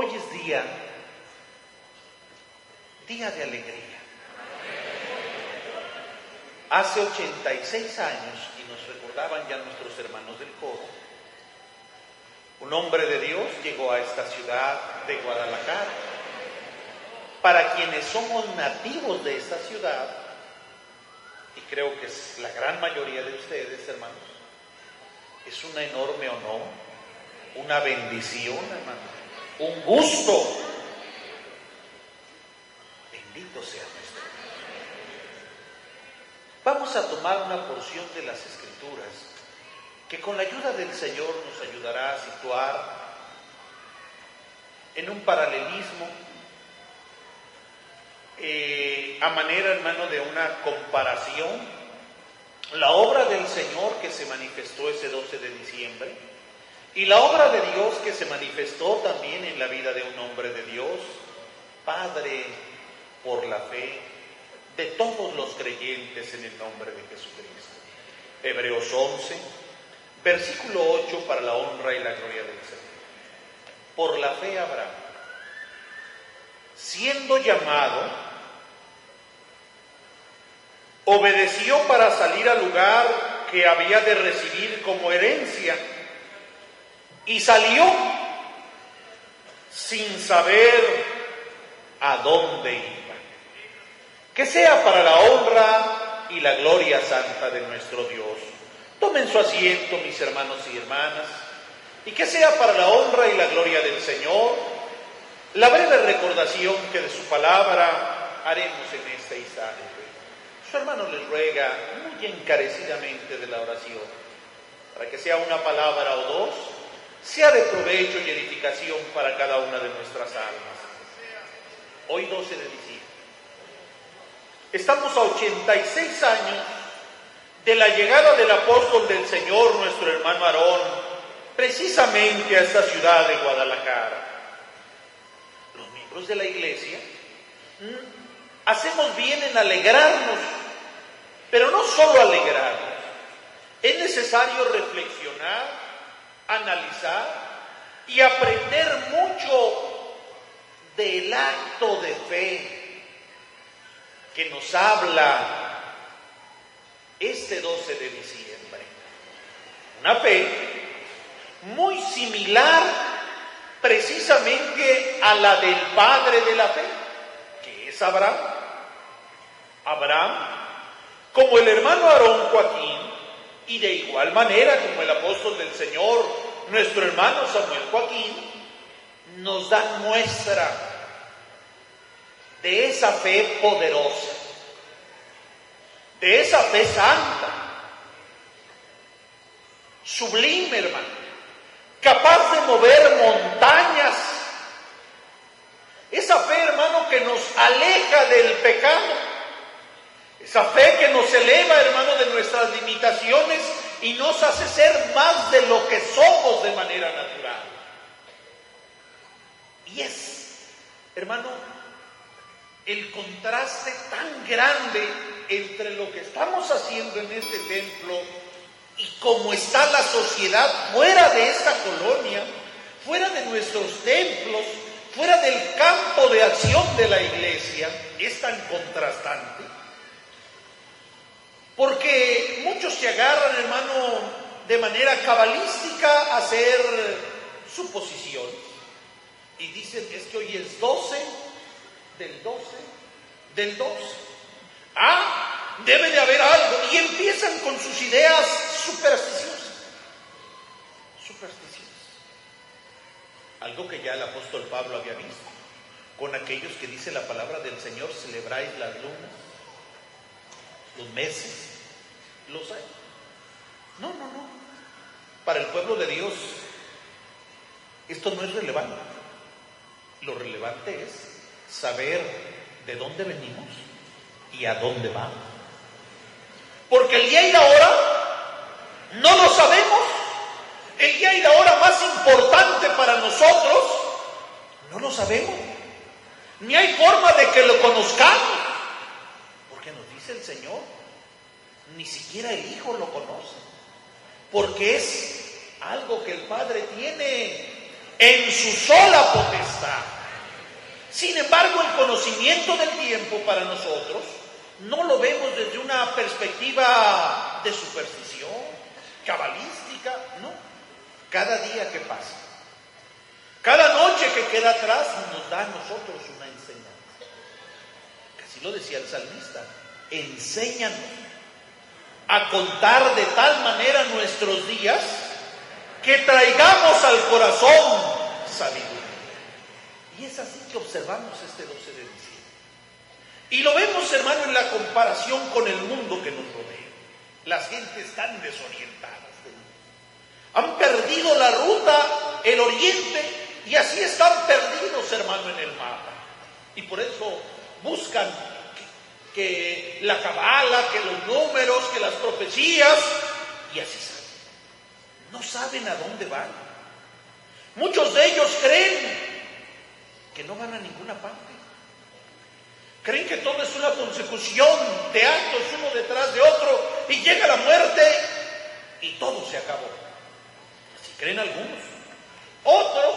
Hoy es día de alegría. Hace 86 años, y nos recordaban ya nuestros hermanos del coro, un hombre de Dios llegó a esta ciudad de Guadalajara. Para quienes somos nativos de esta ciudad, y creo que es la gran mayoría de ustedes, hermanos, es un enorme honor, una bendición, hermanos, un gusto. Bendito sea nuestro Dios. Vamos a tomar una porción de las Escrituras que con la ayuda del Señor nos ayudará a situar en un paralelismo, a manera, hermano, de una comparación, la obra del Señor que se manifestó ese 12 de diciembre y la obra de Dios que se manifestó también en la vida de un hombre de Dios, Padre por la fe de todos los creyentes en el nombre de Jesucristo. Hebreos 11, versículo 8, para la honra y la gloria del Señor. Por la fe Abraham, siendo llamado, obedeció para salir al lugar que había de recibir como herencia, y salió sin saber a dónde iba. Que sea para la honra y la gloria santa de nuestro Dios. Tomen su asiento, mis hermanos y hermanas, y que sea para la honra y la gloria del Señor la breve recordación que de su palabra haremos en este instante. Su hermano les ruega muy encarecidamente de la oración, para que sea una palabra o dos, sea de provecho y edificación para cada una de nuestras almas. Hoy 12 de diciembre. Estamos a 86 años de la llegada del apóstol del Señor, nuestro hermano Aarón, precisamente a esta ciudad de Guadalajara. Los miembros de la iglesia hacemos bien en alegrarnos, pero no solo alegrarnos. Es necesario reflexionar, analizar y aprender mucho del acto de fe que nos habla este 12 de diciembre. Una fe muy similar precisamente a la del padre de la fe, que es Abraham. Abraham, como el hermano Aarón Joaquín, y de igual manera como el apóstol del Señor, nuestro hermano Samuel Joaquín, nos dan muestra de esa fe poderosa, de esa fe santa, sublime, hermano, capaz de mover montañas. Esa fe, hermano, que nos aleja del pecado. Esa fe que nos eleva, hermano, de nuestras limitaciones y nos hace ser más de lo que somos de manera natural. Y es, hermano, el contraste tan grande entre lo que estamos haciendo en este templo y cómo está la sociedad fuera de esta colonia, fuera de nuestros templos, fuera del campo de acción de la iglesia, es tan contrastante. Porque muchos se agarran, hermano, de manera cabalística a hacer suposiciones. Y dicen, es que hoy es 12 del 12 del 12. Debe de haber algo. Y empiezan con sus ideas supersticiosas. Algo que ya el apóstol Pablo había visto. Con aquellos que dice la palabra del Señor, celebráis las lunas, los meses, los años. No. Para el pueblo de Dios, esto no es relevante. Lo relevante es saber de dónde venimos y a dónde vamos. Porque el día y la hora no lo sabemos. El día y la hora más importante para nosotros no lo sabemos. Ni hay forma de que lo conozcamos. Porque nos dice el Señor, ni siquiera el Hijo lo conoce. Porque es algo que el Padre tiene en su sola potestad. Sin embargo, el conocimiento del tiempo para nosotros no lo vemos desde una perspectiva de superstición, cabalística, no. Cada día que pasa, cada noche que queda atrás nos da a nosotros una enseñanza. Así lo decía el salmista: enséñanos a contar de tal manera nuestros días que traigamos al corazón sabiduría. Y es así que observamos este 12 de diciembre. Y lo vemos, hermano, en la comparación con el mundo que nos rodea. Las gentes están desorientadas. Han perdido la ruta, el oriente, y así están perdidos, hermano, en el mapa. Y por eso buscan que la cabala, que los números, que las profecías, y así salen. No saben a dónde van. Muchos de ellos creen que no van a ninguna parte. Creen que todo es una consecución de actos uno detrás de otro, y llega la muerte y todo se acabó. Así creen algunos. Otros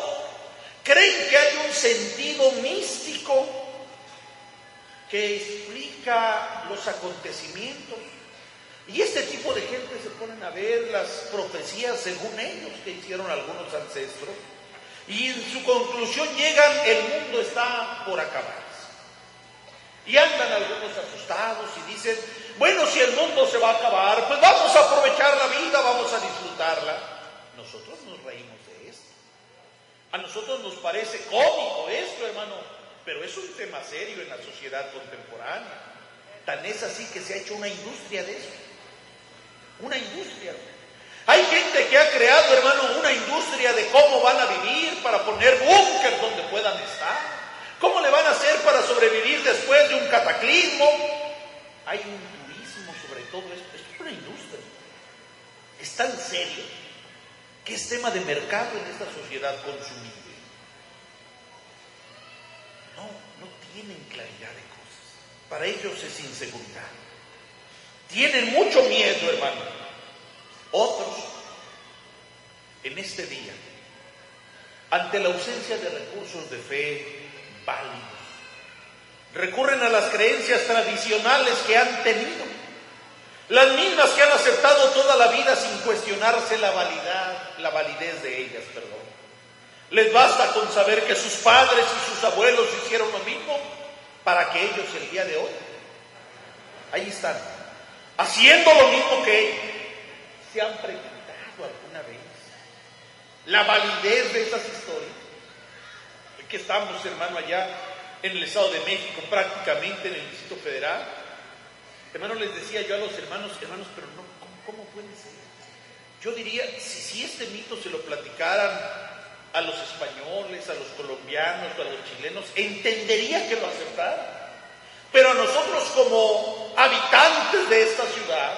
creen que hay un sentido místico que explica los acontecimientos. Y este tipo de gente se ponen a ver las profecías según ellos que hicieron algunos ancestros, y en su conclusión llegan: el mundo está por acabarse. Y andan algunos asustados y dicen: bueno, si el mundo se va a acabar, pues vamos a aprovechar la vida, vamos a disfrutarla. Nosotros nos reímos de esto. A nosotros nos parece cómico esto, hermano, pero es un tema serio en la sociedad contemporánea. Tan es así que se ha hecho una industria de eso. Una industria. Hay gente que ha creado, hermano, una industria de cómo van a vivir para poner búnker donde puedan estar. ¿Cómo le van a hacer para sobrevivir después de un cataclismo? Hay un turismo sobre todo esto. Esto es una industria. Es tan serio que es tema de mercado en esta sociedad consumible. No tienen claridad de cosas. Para ellos es inseguridad. Tienen mucho miedo, hermano. Otros, en este día, ante la ausencia de recursos de fe válidos, recurren a las creencias tradicionales que han tenido, las mismas que han aceptado toda la vida sin cuestionarse la validez de ellas, Les basta con saber que sus padres y sus abuelos hicieron lo mismo para que ellos el día de hoy, ahí están, haciendo lo mismo que ellos. ¿Se han preguntado alguna vez la validez de esas historias? Que estamos, hermano, allá en el Estado de México, prácticamente en el Distrito Federal. Hermano, les decía yo a los hermanos, pero no, ¿cómo puede ser? Yo diría, si este mito se lo platicaran a los españoles, a los colombianos, a los chilenos, entendería que lo aceptaran. Pero a nosotros, como habitantes de esta ciudad,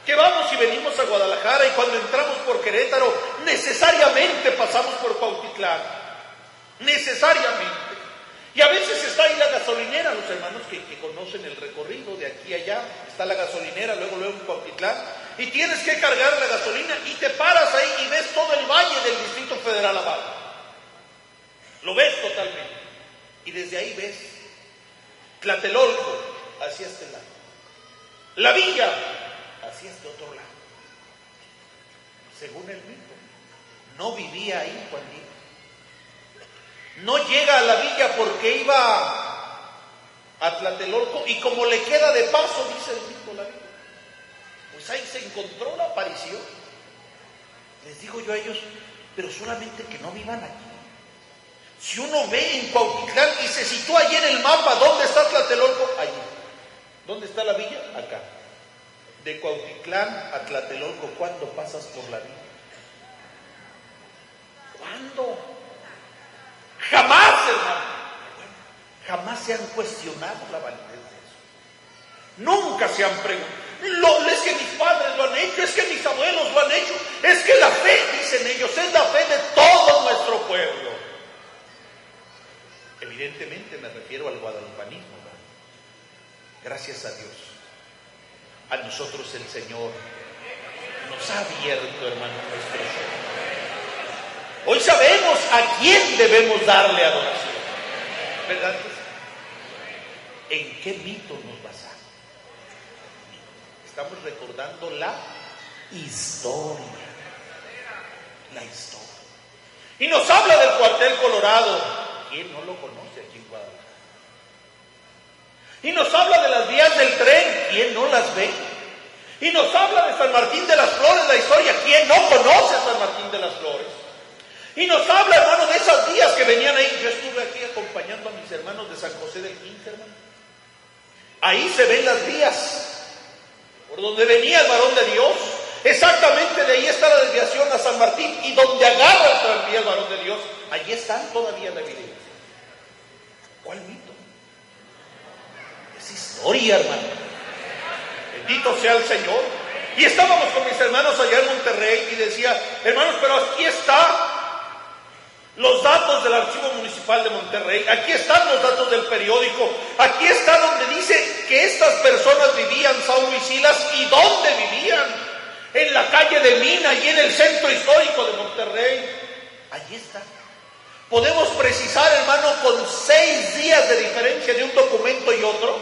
que vamos y venimos a Guadalajara, y cuando entramos por Querétaro necesariamente pasamos por Cuautitlán, necesariamente, y a veces está ahí la gasolinera. Los hermanos que conocen el recorrido de aquí a allá, está la gasolinera, luego en Cuautitlán, y tienes que cargar la gasolina y te paras ahí y ves todo el valle del Distrito Federal abajo, lo ves totalmente, y desde ahí ves Tlatelolco hacia este lado, la villa hacia este otro lado. Según el mito, no vivía ahí Juan Diego. No llega a la villa porque iba a Tlatelolco, y como le queda de paso, dice el mito, la villa, pues ahí se encontró la aparición. Les digo yo a ellos, pero solamente que no vivan aquí. Si uno ve en Cuautitlán y se sitúa allí en el mapa, ¿dónde está Tlatelolco? Allí. ¿Dónde está la villa? Acá. De Cuautitlán a Tlatelolco, ¿cuándo pasas por la villa? ¿Cuándo? Jamás, hermano. Jamás se han cuestionado la validez de eso. Nunca se han preguntado. Es que mis padres lo han hecho, es que mis abuelos lo han hecho, es que la fe, dicen ellos, es la fe de todo nuestro pueblo. Evidentemente me refiero al guadalupanismo, ¿verdad? Gracias a Dios, a nosotros el Señor nos ha abierto, hermano, nuestros ojos. Hoy sabemos a quién debemos darle adoración. ¿Verdad que sí? ¿En qué mito nos basamos? Estamos recordando la historia. La historia. Y nos habla del cuartel Colorado. ¿Quién no lo conoce aquí en Guadalajara? Y nos habla de las vías del tren. ¿Quién no las ve? Y nos habla de San Martín de las Flores, la historia. ¿Quién no conoce a San Martín de las Flores? Y nos habla, hermano, de esas vías que venían ahí. Yo estuve aquí acompañando a mis hermanos de San José del Quince, hermano. Ahí se ven las vías por donde venía el varón de Dios. Exactamente de ahí está la desviación a San Martín. Y donde agarra el tranvía el varón de Dios, allí están todavía la evidencia. ¿Cuál mito? Es historia, hermano. Bendito sea el Señor. Y estábamos con mis hermanos allá en Monterrey y decía, hermanos, pero aquí está los datos del Archivo Municipal de Monterrey, aquí están los datos del periódico, aquí está donde dice que estas personas vivían, Saulo y Silas, y dónde vivían, en la calle de Mina y en el centro histórico de Monterrey. Allí está. Podemos precisar, hermano, con 6 días de diferencia de un documento y otro,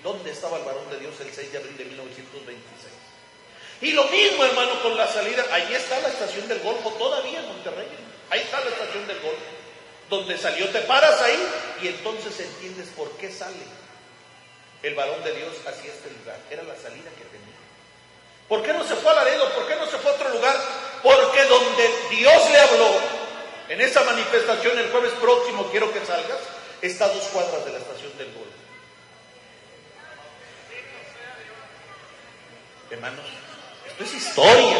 dónde estaba el varón de Dios el 6 de abril de 1926. Y lo mismo, hermano, con la salida. Allí está la estación del Golfo todavía en Monterrey. Ahí está la estación del Golfo, donde salió. Te paras ahí y entonces entiendes por qué sale el varón de Dios hacia este lugar. Era la salida que tenía. ¿Por qué no se fue a Laredo? ¿Por qué no se fue a otro lugar? Porque donde Dios le habló en esa manifestación el jueves próximo, quiero que salgas, está a 2 cuadras de la estación del Golfo. Hermanos, esto es historia.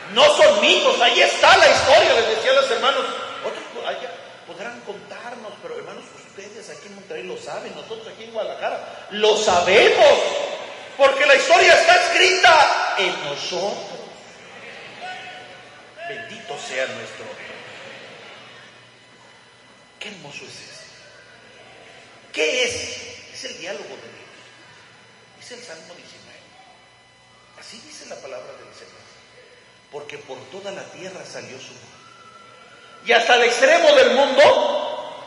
No son mitos, ahí está la historia, les decía a los hermanos. Otros allá podrán contarnos, pero hermanos, ustedes aquí en Monterrey lo saben, nosotros aquí en Guadalajara lo sabemos, porque la historia está escrita en nosotros. Bendito sea nuestro Dios. Qué hermoso es eso. ¿Qué es? Es el diálogo de Dios. Dice el Salmo 19. Así dice la palabra del Señor. Porque por toda la tierra salió su voz. Y hasta el extremo del mundo.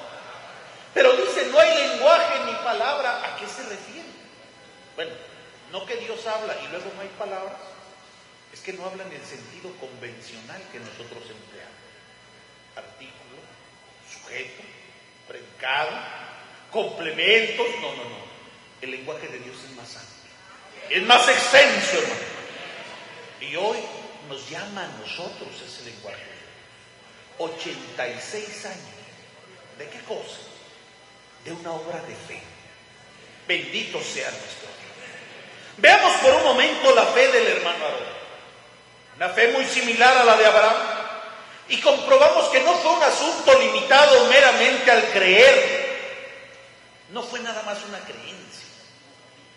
Pero dice, no hay lenguaje ni palabra. ¿A qué se refiere? Bueno, no que Dios habla y luego no hay palabras. Es que no habla en el sentido convencional que nosotros empleamos. Artículo, sujeto, predicado, complementos. No. El lenguaje de Dios es más amplio. Es más extenso, hermano. Y hoy nos llama a nosotros ese lenguaje. 86 años. ¿De qué cosa? De una obra de fe. Bendito sea nuestro Dios. Veamos por un momento la fe del hermano Aarón. Una fe muy similar a la de Abraham. Y comprobamos que no fue un asunto limitado meramente al creer. No fue nada más una creencia.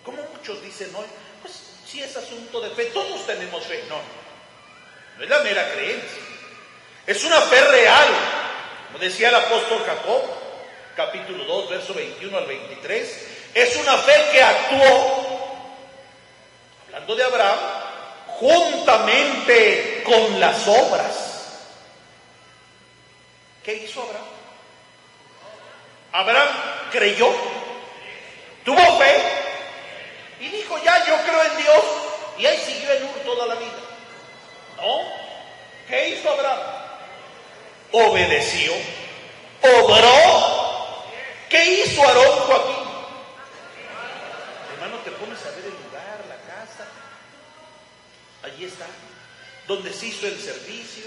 Como muchos dicen hoy, pues si es asunto de fe, todos tenemos fe. No es la mera creencia. Es una fe real. Como decía el apóstol Jacob, capítulo 2, verso 21 al 23. Es una fe que actuó, hablando de Abraham, juntamente con las obras. ¿Qué hizo Abraham? Abraham creyó, tuvo fe y dijo, ya, yo creo en Dios, y ahí siguió en Ur toda la vida. ¿No? ¿Qué hizo Abraham? Obedeció, obró. ¿Qué hizo Aarón, Joaquín? Hermano, te pones a ver el lugar, la casa. Allí está, donde se hizo el servicio.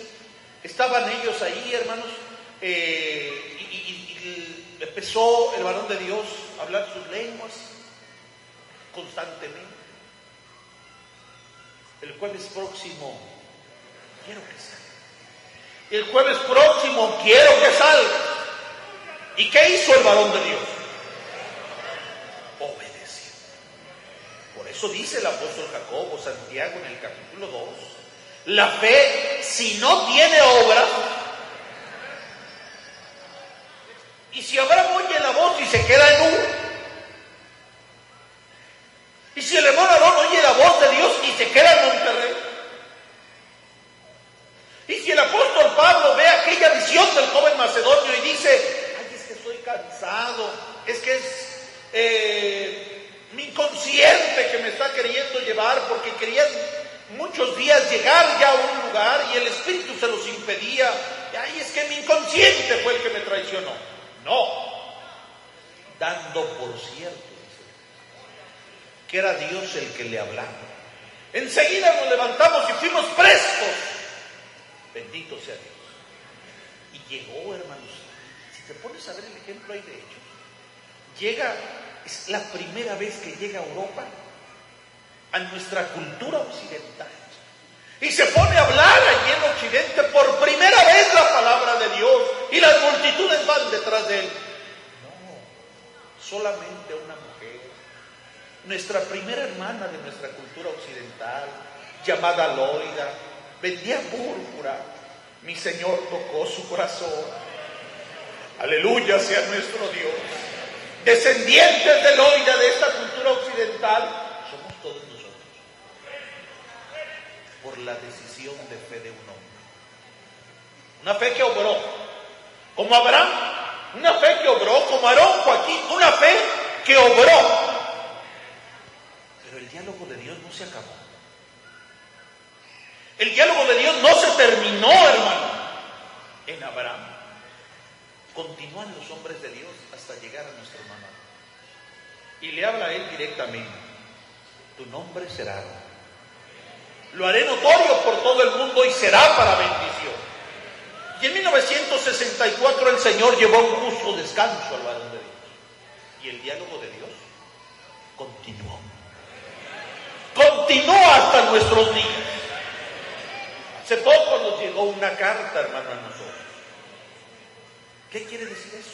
Estaban ellos ahí, hermanos, y empezó el varón de Dios a hablar sus lenguas constantemente. El jueves próximo quiero que salga. El jueves próximo quiero que salga. ¿Y qué hizo el varón de Dios? Obedeció. Por eso dice el apóstol Jacobo, Santiago en el capítulo 2, la fe, si no tiene obra, y si Abraham oye la voz y se queda en Ur, y si el hermano Aarón oye la voz de Dios y se queda en Monterrey, y si el apóstol pensando, es que es mi inconsciente que me está queriendo llevar, porque querían muchos días llegar ya a un lugar y el Espíritu se los impedía. Y ahí es que mi inconsciente fue el que me traicionó. No, dando por cierto que era Dios el que le hablaba. Enseguida nos levantamos y fuimos prestos. Bendito sea Dios. Y llegó, hermanos, si te pones a ver el ejemplo ahí de Hechos, es la primera vez que llega a Europa, a nuestra cultura occidental, y se pone a hablar allí en Occidente por primera vez la palabra de Dios, y las multitudes van detrás de él. No, solamente una mujer, nuestra primera hermana de nuestra cultura occidental, llamada Loida, vendía púrpura. Mi Señor tocó su corazón. Aleluya sea nuestro Dios. Descendientes de Loida, de esta cultura occidental, somos todos nosotros, por la decisión de fe de un hombre. Una fe que obró, como Abraham, una fe que obró, como Aarón, Joaquín, una fe que obró. Pero el diálogo de Dios no se acabó. El diálogo de Dios no se terminó, hermano, en Abraham. Continúan los hombres de Dios hasta llegar a nuestro hermano. Y le habla a él directamente. Tu nombre será Aarón. Lo haré notorio por todo el mundo y será para bendición. Y en 1964 el Señor llevó un justo descanso al varón de Dios. Y el diálogo de Dios continuó. Continuó hasta nuestros días. Hace poco nos llegó una carta, hermano, a nosotros. ¿Qué quiere decir eso?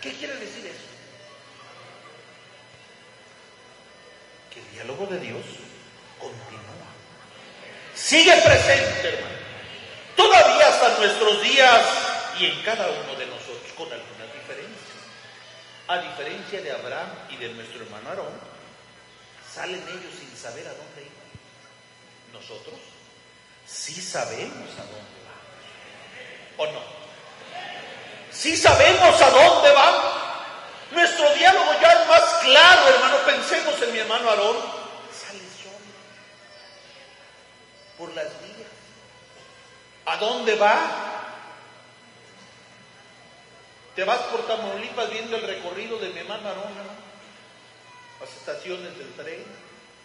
¿Qué quiere decir eso? Que el diálogo de Dios continúa. Sigue presente, hermano. Todavía hasta nuestros días y en cada uno de nosotros, con algunas diferencias. A diferencia de Abraham y de nuestro hermano Aarón, salen ellos sin saber a dónde iban. Nosotros sí sabemos a dónde vamos. ¿O no? Sí sabemos a dónde vamos. Nuestro diálogo ya es más claro, hermano. Pensemos en mi hermano Aarón. Sale solo por las vías. ¿A dónde va? Te vas por Tamaulipas viendo el recorrido de mi hermano Aarón, ¿no? Las estaciones del tren,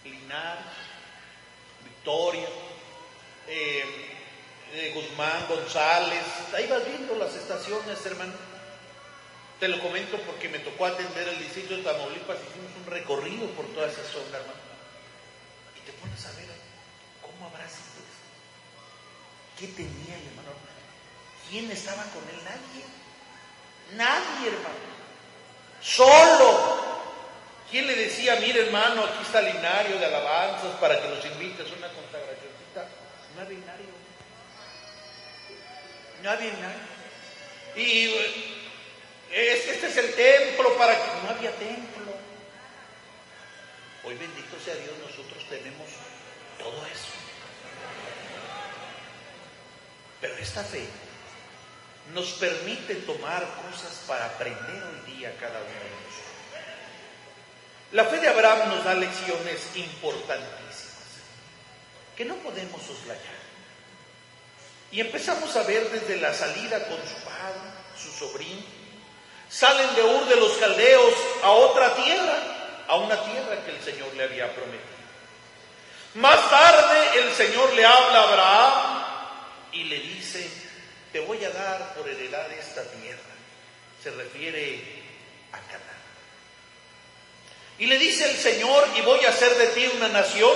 Linares, Victoria, Guzmán, González. Ahí vas viendo las estaciones, hermano. Te lo comento porque me tocó atender el distrito de Tamaulipas. Hicimos un recorrido por toda esa zona, hermano. Y te pones a ver cómo habrá sido eso. ¿Qué tenía el hermano? ¿Quién estaba con él? Nadie. Nadie, hermano. Solo. ¿Quién le decía, mire hermano, aquí está el linario de alabanzas para que los invites a una consagracióncita? No había linario. No había linario. Y este es el templo para que... No había templo. Hoy, bendito sea Dios, nosotros tenemos todo eso. Pero esta fe nos permite tomar cosas para aprender hoy día cada uno de nosotros. La fe de Abraham nos da lecciones importantísimas que no podemos soslayar. Y empezamos a ver desde la salida con su padre, su sobrino. Salen de Ur de los Caldeos a otra tierra, a una tierra que el Señor le había prometido. Más tarde el Señor le habla a Abraham y le dice, te voy a dar por heredad esta tierra. Se refiere a Canaán. Y le dice el Señor, y voy a hacer de ti una nación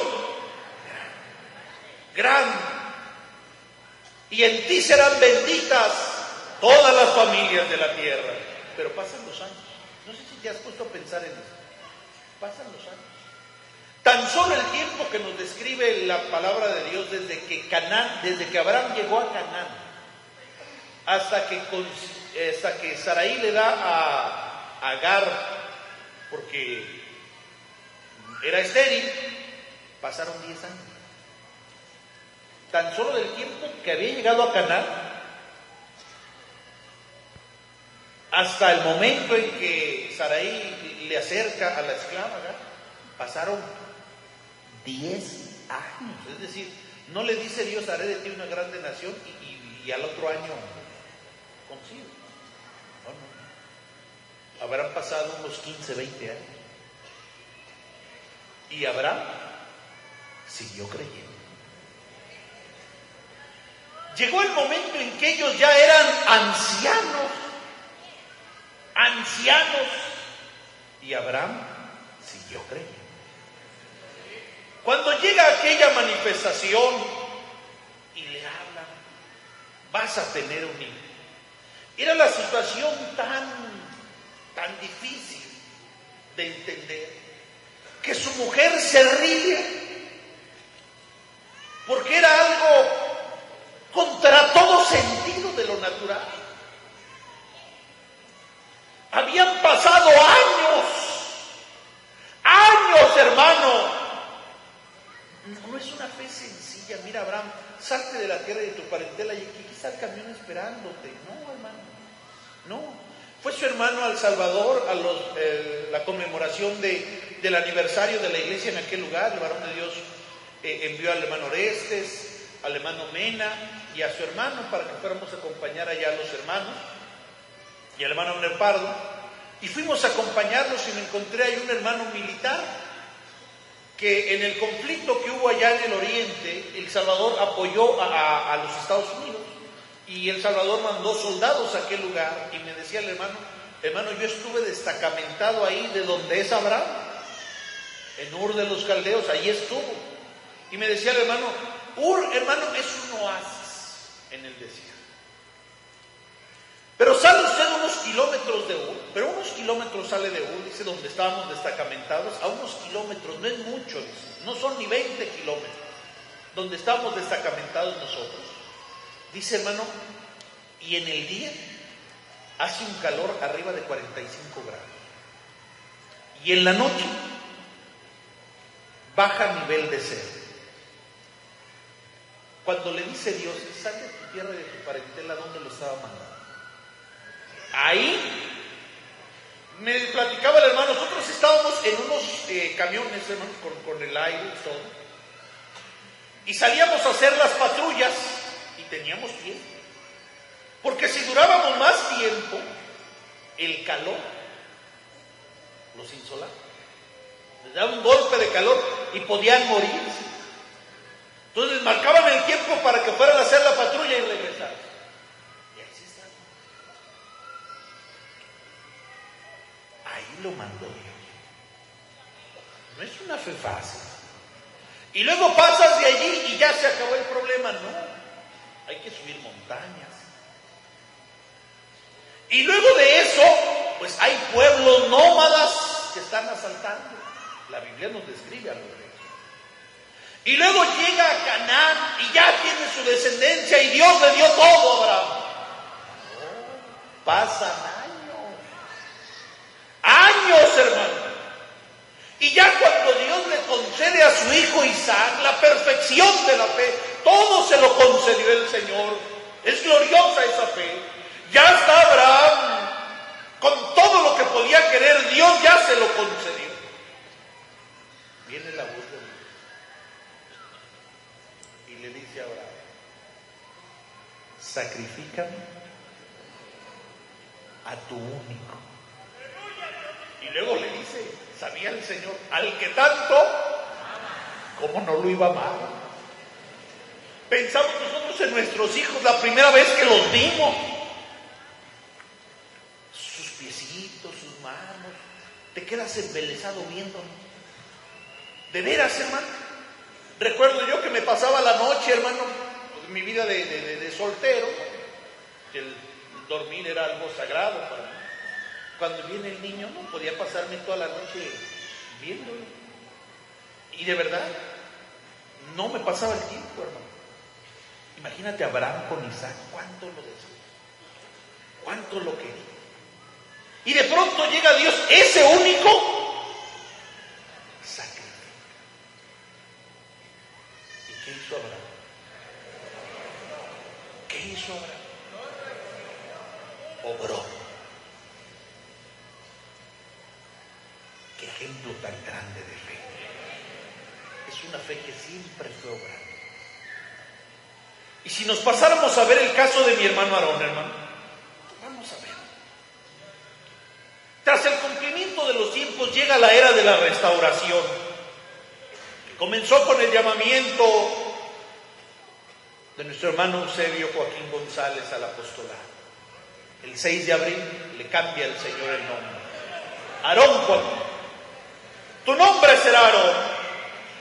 grande. Y en ti serán benditas todas las familias de la tierra. Pero pasan los años. No sé si te has puesto a pensar en eso. Pasan los años. Tan solo el tiempo que nos describe la palabra de Dios desde que Abraham llegó a Canaán, hasta que Sarai le da a Agar, porque era estéril, pasaron 10 años. Tan solo del tiempo que había llegado a Canaán hasta el momento en que Sarai le acerca a la esclava, ¿verdad? Pasaron 10 años. Es decir, no le dice Dios, haré de ti una grande nación y al otro año consigo. No. Habrán pasado unos 15, 20 años. Y Abraham siguió creyendo. Llegó el momento en que ellos ya eran ancianos, y Abraham siguió creyendo. Cuando llega aquella manifestación y le hablan, vas a tener un hijo. Era la situación tan difícil de entender, que su mujer se ríe, porque era algo contra todo sentido de lo natural. Habían pasado años, hermano. No es una fe sencilla. Mira, Abraham, salte de la tierra y de tu parentela y aquí está el camión esperándote. No, hermano, no. Fue su hermano al Salvador a la conmemoración del aniversario de la iglesia en aquel lugar. El varón de Dios envió al hermano Orestes, al hermano Mena y a su hermano para que fuéramos a acompañar allá a los hermanos y al hermano Abner Pardo. Y fuimos a acompañarlos y me encontré ahí un hermano militar que en el conflicto que hubo allá en el oriente, El Salvador apoyó a los Estados Unidos y El Salvador mandó soldados a aquel lugar. Y me decía el hermano, yo estuve destacamentado ahí de donde es Abraham, en Ur de los Caldeos, ahí estuvo. Y me decía el hermano, Ur, hermano, es un oasis en el desierto. Pero sale usted unos kilómetros de Ur, pero unos kilómetros sale de Ur, dice, donde estábamos destacamentados, a unos kilómetros, no es mucho, dice, no son ni 20 kilómetros, donde estábamos destacamentados nosotros. Dice, hermano, y en el día hace un calor arriba de 45 grados. Y en la noche baja a nivel de cero. Cuando le dice Dios, sal de tu tierra y de tu parentela, ¿dónde lo estaba mandando? Ahí me platicaba el hermano, nosotros estábamos en unos camiones, hermano, con el aire y todo, y salíamos a hacer las patrullas y teníamos tiempo, porque si durábamos más tiempo, el calor los insolaba, les daba un golpe de calor y podían morirse. Entonces marcaban el tiempo para que fueran a hacer la patrulla y regresaran. Y así está. Ahí lo mandó Dios. No es una fe fácil. Y luego pasas de allí y ya se acabó el problema. No, hay que subir montañas. Y luego de eso, pues hay pueblos nómadas que están asaltando. La Biblia nos describe algo de eso. Y luego llega a Canaán y ya tiene su descendencia y Dios le dio todo a Abraham. Pasan años, hermano. Y ya cuando Dios le concede a su hijo Isaac la perfección de la fe, todo se lo concedió el Señor. Es gloriosa esa fe. Ya está Abraham con todo lo que podía querer, Dios ya se lo concedió. Viene la voz de Dios y le dice a Abraham, sacrifícame a tu único. Y luego le dice, sabía el Señor, al que tanto, ¿cómo no lo iba a amar? Pensamos nosotros en nuestros hijos la primera vez que los vimos. Sus piecitos, sus manos, te quedas embelesado viéndolos. De veras, hermano. Recuerdo yo que me pasaba la noche, hermano, pues, mi vida de soltero, que el dormir era algo sagrado para mí. Cuando viene el niño, no podía pasarme toda la noche viéndolo. Y de verdad, no me pasaba el tiempo, hermano. Imagínate a Abraham con Isaac, cuánto lo deseó, cuánto lo quería. Y de pronto llega Dios, ese único sacrificio. ¿Y qué hizo Abraham? ¿Qué hizo Abraham? Obró. Qué ejemplo tan grande de fe. Es una fe que siempre fue obrando. Y si nos pasáramos a ver el caso de mi hermano Aarón, hermano, vamos a ver. Tras el cumplimiento de los tiempos llega la era de la restauración, que comenzó con el llamamiento de nuestro hermano Eusebio Joaquín González al apostolado. El 6 de abril le cambia el Señor el nombre. Aarón Joaquín. Tu nombre será Aarón.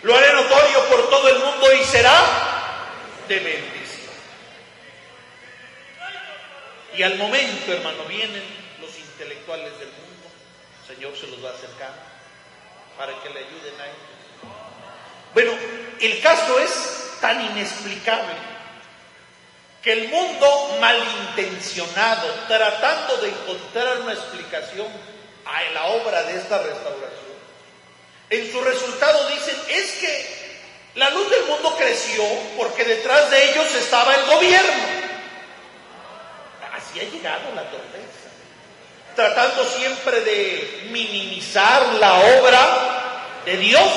Lo haré notorio por todo el mundo y será de bendición. Y al momento, hermano, vienen los intelectuales del mundo. El Señor se los va a acercar para que le ayuden a ellos. Bueno, el caso es tan inexplicable que el mundo malintencionado, tratando de encontrar una explicación a la obra de esta restauración, en su resultado dicen, es que la luz del mundo creció porque detrás de ellos estaba el gobierno. Así ha llegado la torpeza, tratando siempre de minimizar la obra de Dios.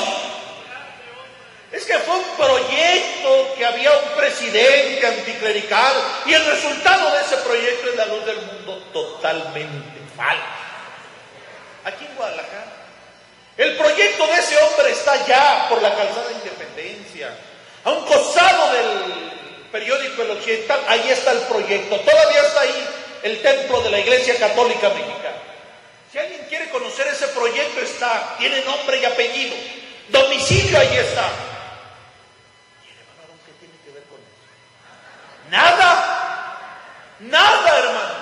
Es que fue un proyecto que había un presidente anticlerical y el resultado de ese proyecto es la luz del mundo. Totalmente falso. Aquí en Guadalajara, el proyecto de ese hombre está ya por la calzada Independencia, a un costado del periódico El Occidental. Ahí está el proyecto, todavía está ahí el templo de la Iglesia Católica Mexicana. Si alguien quiere conocer ese proyecto, está, tiene nombre y apellido, domicilio, ahí está. ¿Qué tiene que ver con eso? Nada, hermano.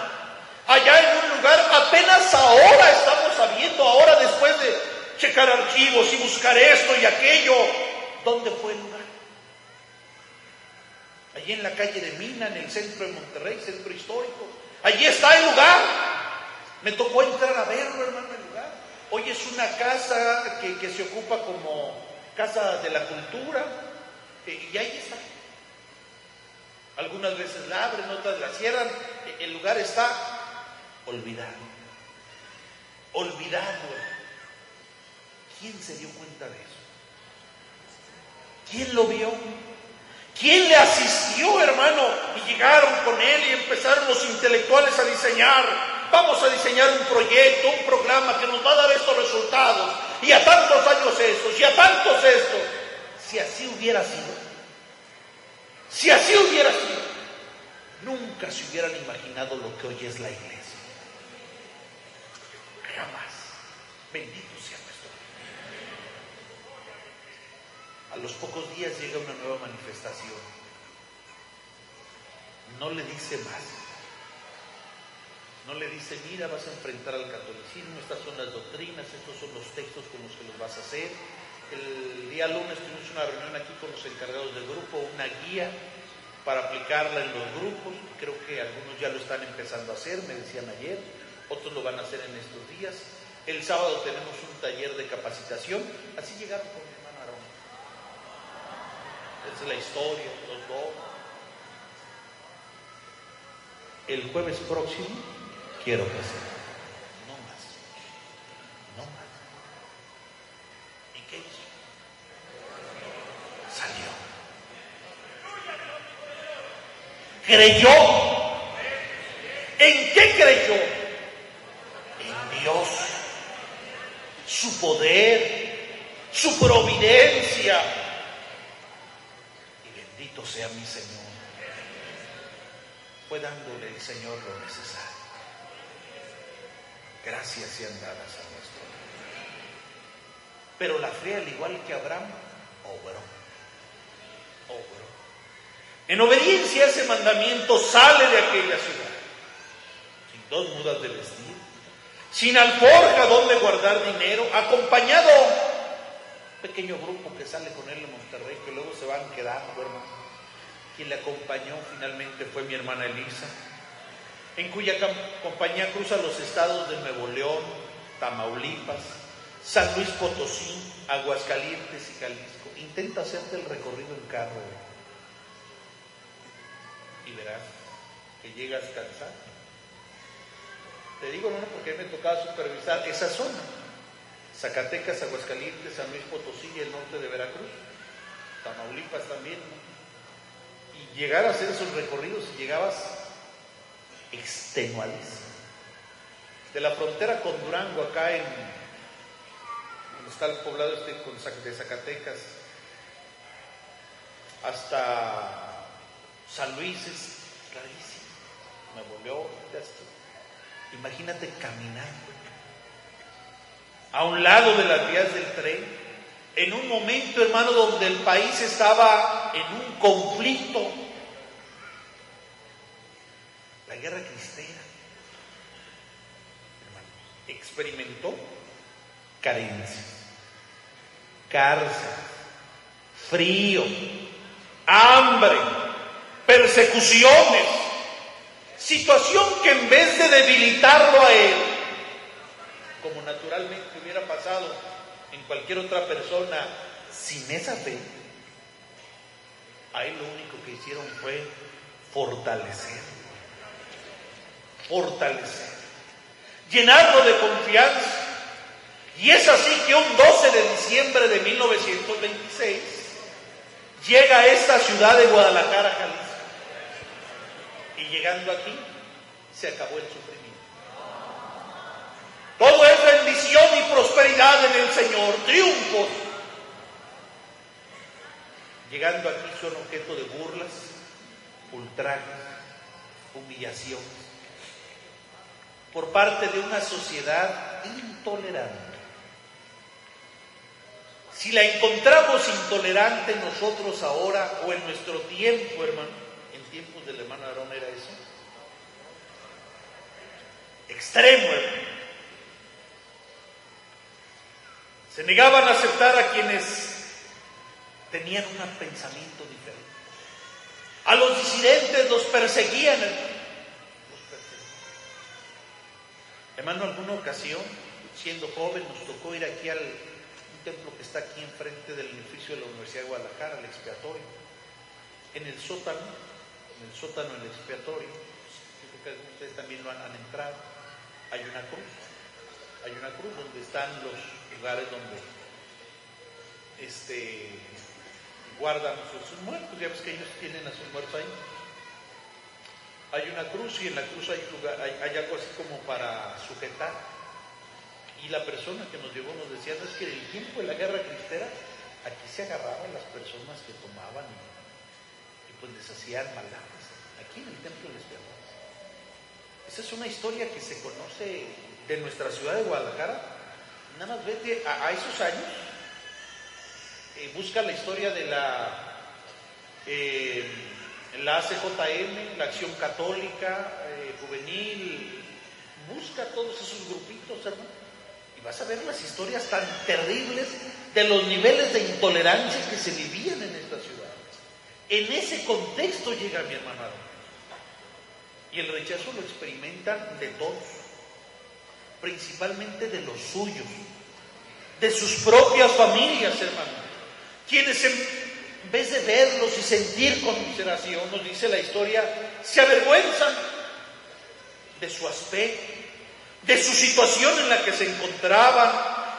Allá en un lugar, apenas ahora estamos sabiendo, ahora después de checar archivos y buscar esto y aquello, ¿dónde fue el lugar? Allí en la calle de Mina, en el centro de Monterrey, centro histórico. Allí está el lugar. Me tocó entrar a verlo, hermano, el lugar. Hoy es una casa que se ocupa como casa de la cultura. Y ahí está. Algunas veces la abren, otras la cierran. El lugar está olvidado. ¿Quién se dio cuenta de eso? ¿Quién lo vio? ¿Quién le asistió, hermano? Y llegaron con él y empezaron los intelectuales a diseñar. Vamos a diseñar un proyecto, un programa que nos va a dar estos resultados. Y a tantos años estos, y a tantos estos. Si así hubiera sido, nunca se hubieran imaginado lo que hoy es la iglesia. Jamás. Bendito sea nuestro Dios. A los pocos días llega una nueva manifestación. No le dice más. No le dice, mira, vas a enfrentar al catolicismo, estas son las doctrinas, estos son los textos con los que los vas a hacer. El día lunes tuvimos una reunión aquí con los encargados del grupo, una guía para aplicarla en los grupos. Creo que algunos ya lo están empezando a hacer, me decían ayer, otros lo van a hacer en estos días. El sábado tenemos un taller de capacitación. Así llegaron con mi hermano Aarón. Esa es la historia, los dos. El jueves próximo quiero que sea. No más. ¿Y qué hizo? Salió. Creyó. ¿En qué creyó? En Dios. Su poder, su providencia. Y bendito sea mi Señor. Fue dándole el Señor lo necesario. Gracias sean dadas a nuestro Dios. Pero la fe, al igual que Abraham, obró. En obediencia a ese mandamiento sale de aquella ciudad, sin 2 mudas de vestir, sin alforja donde guardar dinero, acompañado un pequeño grupo que sale con él en Monterrey, que luego se van quedando, hermano. Quien le acompañó finalmente fue mi hermana Elisa, en cuya compañía cruza los estados de Nuevo León, Tamaulipas, San Luis Potosí, Aguascalientes y Jalisco. Intenta hacerte el recorrido en carro y verás que llegas cansado. Te digo, no, porque me tocaba supervisar esa zona. Zacatecas, Aguascalientes, San Luis Potosí y el norte de Veracruz, Tamaulipas también, ¿no? Y llegar a hacer esos recorridos y llegabas extenuadísimo. De la frontera con Durango, acá en donde está el poblado de Zacatecas, hasta San Luis es larguísimo. Me volvió, imagínate caminando a un lado de las vías del tren, en un momento, hermano, donde el país estaba en un conflicto, la guerra cristera, hermanos, experimentó carencias, cárcel, frío, hambre, persecuciones, situación que en vez de debilitarlo a él, como naturalmente hubiera pasado en cualquier otra persona sin esa fe, a él lo único que hicieron fue fortalecer, llenarlo de confianza. Y es así que un 12 de diciembre de 1926 llega a esta ciudad de Guadalajara, Jalisco. Y llegando aquí, se acabó el sufrimiento. Todo es bendición y prosperidad en el Señor, triunfos. Llegando aquí son objeto de burlas, ultrajes, humillaciones, por parte de una sociedad intolerante. Si la encontramos intolerante nosotros ahora o en nuestro tiempo, hermano, en tiempos del hermano Aarón era eso, extremo, hermano. Se negaban a aceptar a quienes tenían un pensamiento diferente. A los disidentes los perseguían, hermano. Hermano, alguna ocasión, siendo joven, nos tocó ir aquí al templo que está aquí enfrente del edificio de la Universidad de Guadalajara, el expiatorio. En el sótano del expiatorio, yo creo que ustedes también lo han entrado, hay una cruz donde están los lugares donde guardan sus muertos. Ya ves que ellos tienen a sus muertos ahí. Hay una cruz y en la cruz hay algo así como para sujetar. Y la persona que nos llevó nos decía, no, es que en el tiempo de la guerra cristera aquí se agarraban las personas que tomaban y pues les hacían maldades. Aquí en el templo les expiatorio. Esa es una historia que se conoce de nuestra ciudad de Guadalajara. Nada más vete a esos años, busca la historia de la ACJM, la Acción Católica, Juvenil, busca todos esos grupitos, hermano, y vas a ver las historias tan terribles de los niveles de intolerancia que se vivían en esta ciudad. En ese contexto llega mi hermano Aarón. Y el rechazo lo experimentan de todos, principalmente de los suyos, de sus propias familias, hermano, quienes en vez de verlos y sentir conmiseración, nos dice la historia, se avergüenzan de su aspecto, de su situación en la que se encontraban,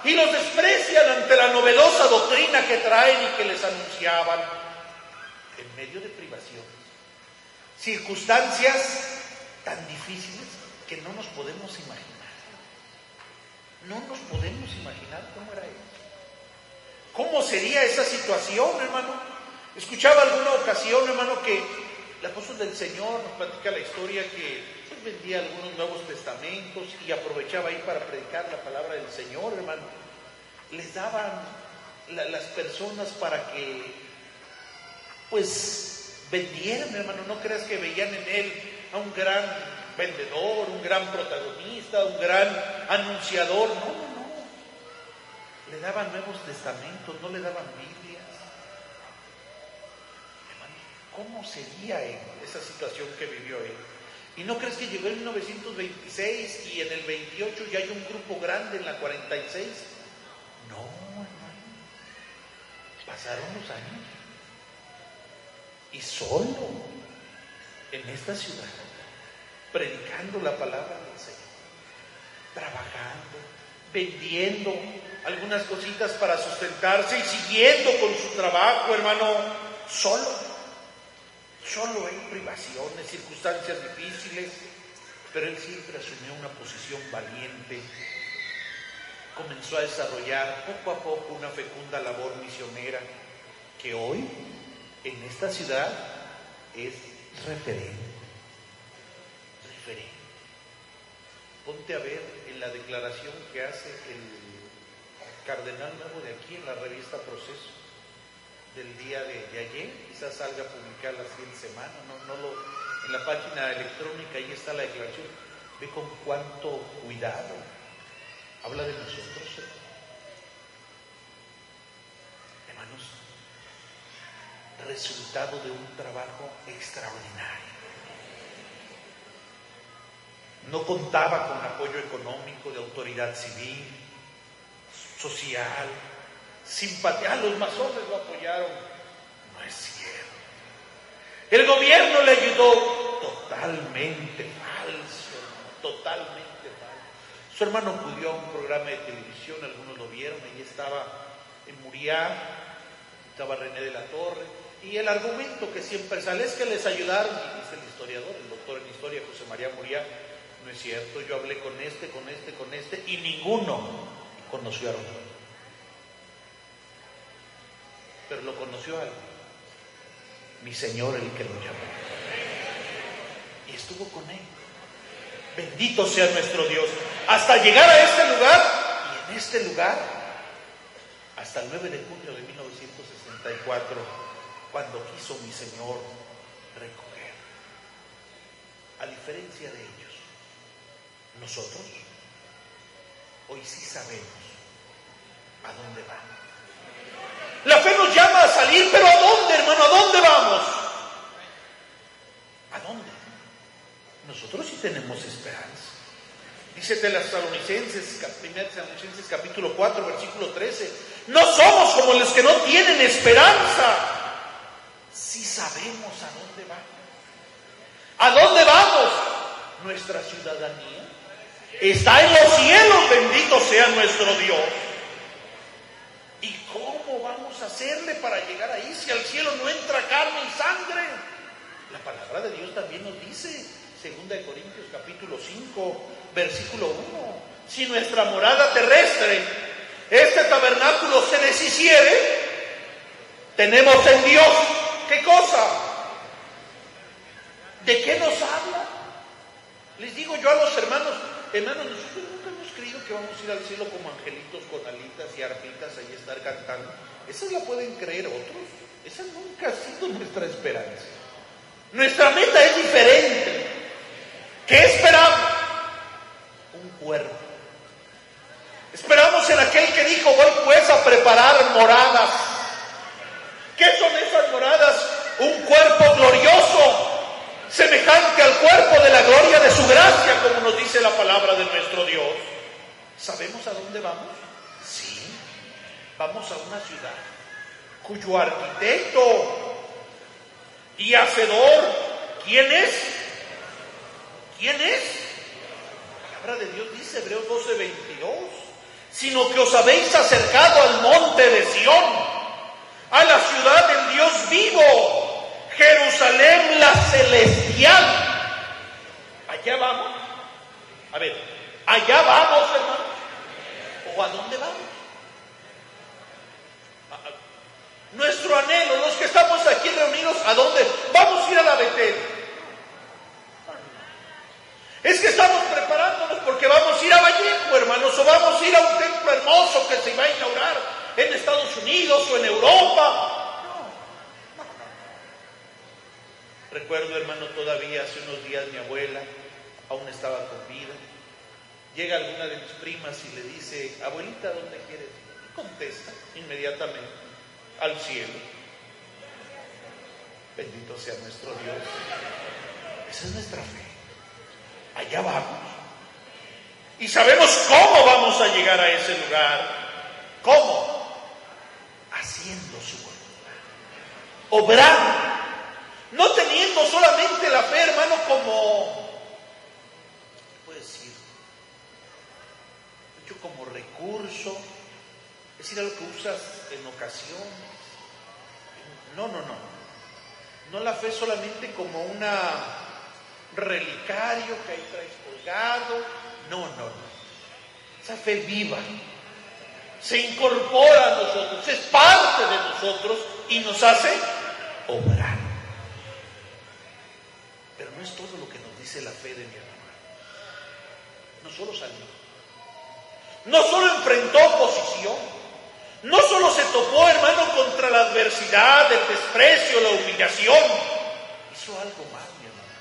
y los desprecian ante la novedosa doctrina que traen y que les anunciaban, en medio de privaciones, circunstancias tan difíciles que no nos podemos imaginar. No nos podemos imaginar cómo era eso. ¿Cómo sería esa situación, hermano? Escuchaba alguna ocasión, hermano, que el apóstol del Señor nos platica la historia que pues, vendía algunos Nuevos Testamentos y aprovechaba ahí para predicar la palabra del Señor, hermano. Les daban las personas para que, pues, vendieran, hermano. No creas que veían en él a un gran vendedor, un gran protagonista, un gran anunciador. No. Le daban Nuevos Testamentos, no le daban Biblias. Hermano, ¿cómo sería esa situación que vivió él? ¿Y no crees que llegó en 1926 y en el 28 ya hay un grupo grande en la 46? No, hermano. Pasaron los años. Y solo en esta ciudad, predicando la palabra del Señor, trabajando, vendiendo, algunas cositas para sustentarse y siguiendo con su trabajo, hermano, solo en privaciones, circunstancias difíciles, pero él siempre asumió una posición valiente. Comenzó a desarrollar poco a poco una fecunda labor misionera que hoy en esta ciudad es referente. Ponte a ver en la declaración que hace el cardenal nuevo de aquí en la revista Proceso del día de ayer, quizás salga a publicar la siguiente semana, en la página electrónica ahí está la declaración. Ve con cuánto cuidado habla de nosotros, hermanos, resultado de un trabajo extraordinario. No contaba con apoyo económico de autoridad civil, social, simpatía. Los masones lo apoyaron. No es cierto. El gobierno le ayudó. Totalmente falso, totalmente falso. Su hermano acudió a un programa de televisión, algunos lo vieron, ahí estaba en Muriá, estaba René de la Torre, y el argumento que siempre sale es que les ayudaron, y dice el historiador, el doctor en historia José María Muriá: no es cierto, yo hablé con este, y ninguno conoció a Rodolfo. Pero lo conoció a él, mi Señor, el que lo llamó, y estuvo con él. Bendito sea nuestro Dios, hasta llegar a este lugar, y en este lugar, hasta el 9 de junio de 1964, cuando quiso mi Señor recoger. A diferencia de ellos, nosotros hoy sí sabemos a dónde vamos. La fe nos llama a salir, pero ¿a dónde, hermano? ¿A dónde vamos? ¿A dónde? Nosotros sí tenemos esperanza. Dice Tesalonicenses, 1 Tesalonicenses capítulo 4, versículo 13: no somos como los que no tienen esperanza. Sí sabemos a dónde vamos. ¿A dónde vamos? Nuestra ciudadanía está en los cielos, bendito sea nuestro Dios. ¿Y cómo vamos a hacerle para llegar ahí si al cielo no entra carne y sangre? La palabra de Dios también nos dice, 2 Corintios capítulo 5, versículo 1: si nuestra morada terrestre, este tabernáculo, se deshiciere, tenemos en Dios, ¿qué cosa? ¿De qué nos habla? Les digo yo a los hermanos, nosotros nunca hemos creído que vamos a ir al cielo como angelitos con alitas y arpitas ahí estar cantando. Esas la pueden creer otros. Esa nunca ha sido nuestra esperanza. Nuestra meta es diferente. ¿Qué esperamos? Un cuerpo. Esperamos en aquel que dijo: voy pues a preparar moradas. ¿Qué son esas moradas? Un cuerpo glorioso, semejante al cuerpo de la gloria de su gracia, como nos dice la palabra de nuestro Dios. ¿Sabemos a dónde vamos? Sí, vamos a una ciudad cuyo arquitecto y hacedor, ¿quién es? ¿Quién es? La palabra de Dios dice, Hebreos 12:22, sino que os habéis acercado al monte de Sión, a la ciudad del Dios vivo, Jerusalén la celestial. Allá vamos. A ver, allá vamos, hermano. ¿O a dónde vamos? Nuestro anhelo, los que estamos aquí reunidos, ¿a dónde? Vamos a ir a la Betel. Es que estamos preparándonos porque vamos a ir a Vallejo, hermanos, o vamos a ir a un templo hermoso que se va a inaugurar en Estados Unidos o en Europa. No. Recuerdo, hermano, todavía hace unos días mi abuela aún estaba con vida. Llega alguna de mis primas y le dice: abuelita, ¿dónde quieres ir? Y contesta inmediatamente: al cielo. Bendito sea nuestro Dios. Esa es nuestra fe. Allá vamos. Y sabemos cómo vamos a llegar a ese lugar. ¿Cómo? Haciendo su voluntad. Obrando. No teniendo solamente la fe, hermano, como, ¿qué puedo decir? Hecho como recurso Es decir, algo que usas en ocasiones. No. No la fe solamente como una relicario que ahí traes colgado. No. Esa fe viva se incorpora a nosotros, es parte de nosotros y nos hace obrar. Pero no es todo lo que nos dice la fe de mi hermano. No solo salió, no solo enfrentó oposición, no solo se topó, hermano, contra la adversidad, el desprecio, la humillación. Hizo algo más, mi hermano.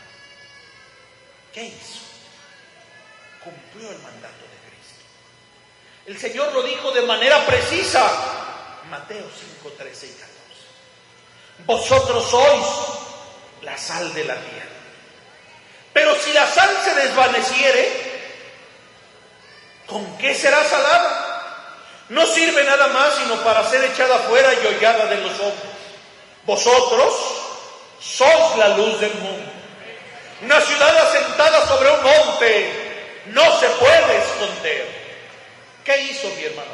¿Qué hizo? Cumplió el mandato de Cristo. El Señor lo dijo de manera precisa. Mateo 5, 13 y 14. Vosotros sois la sal de la tierra. Pero si la sal se desvaneciere, ¿con qué será salada? No sirve nada más sino para ser echada fuera y hollada de los hombres. Vosotros sois la luz del mundo. Una ciudad asentada sobre un monte no se puede esconder. ¿Qué hizo mi hermano?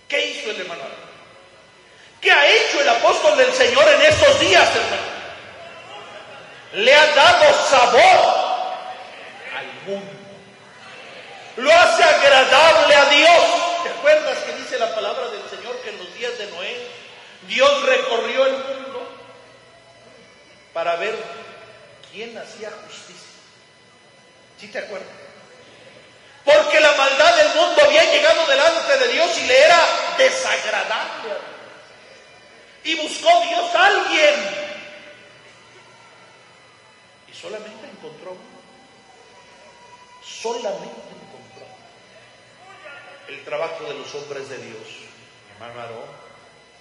¿Qué hizo el hermano? ¿Qué ha hecho el apóstol del Señor en estos días, hermano? Le ha dado sabor al mundo. Lo hace agradable a Dios. ¿Te acuerdas que dice la palabra del Señor que en los días de Noé Dios recorrió el mundo para ver quién hacía justicia? ¿Sí te acuerdas? Porque la maldad del mundo había llegado delante de Dios y le era desagradable. Y buscó Dios a alguien. Y solamente encontró. El trabajo de los hombres de Dios. Mi hermano Aarón,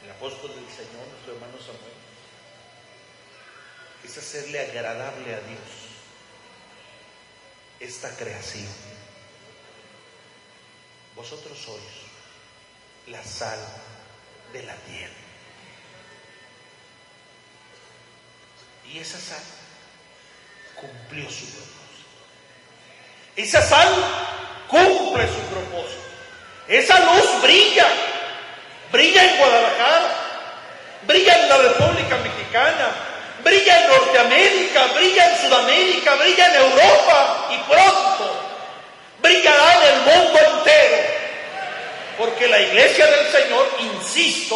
el apóstol del Señor, nuestro hermano Samuel, es hacerle agradable a Dios esta creación. Vosotros sois la sal de la tierra. Y esa sal cumplió su propósito. Esa sal cumple su propósito. Esa luz brilla en Guadalajara, brilla en la República Mexicana, brilla en Norteamérica, brilla en Sudamérica, brilla en Europa y pronto brillará en el mundo entero. Porque la iglesia del Señor, insisto,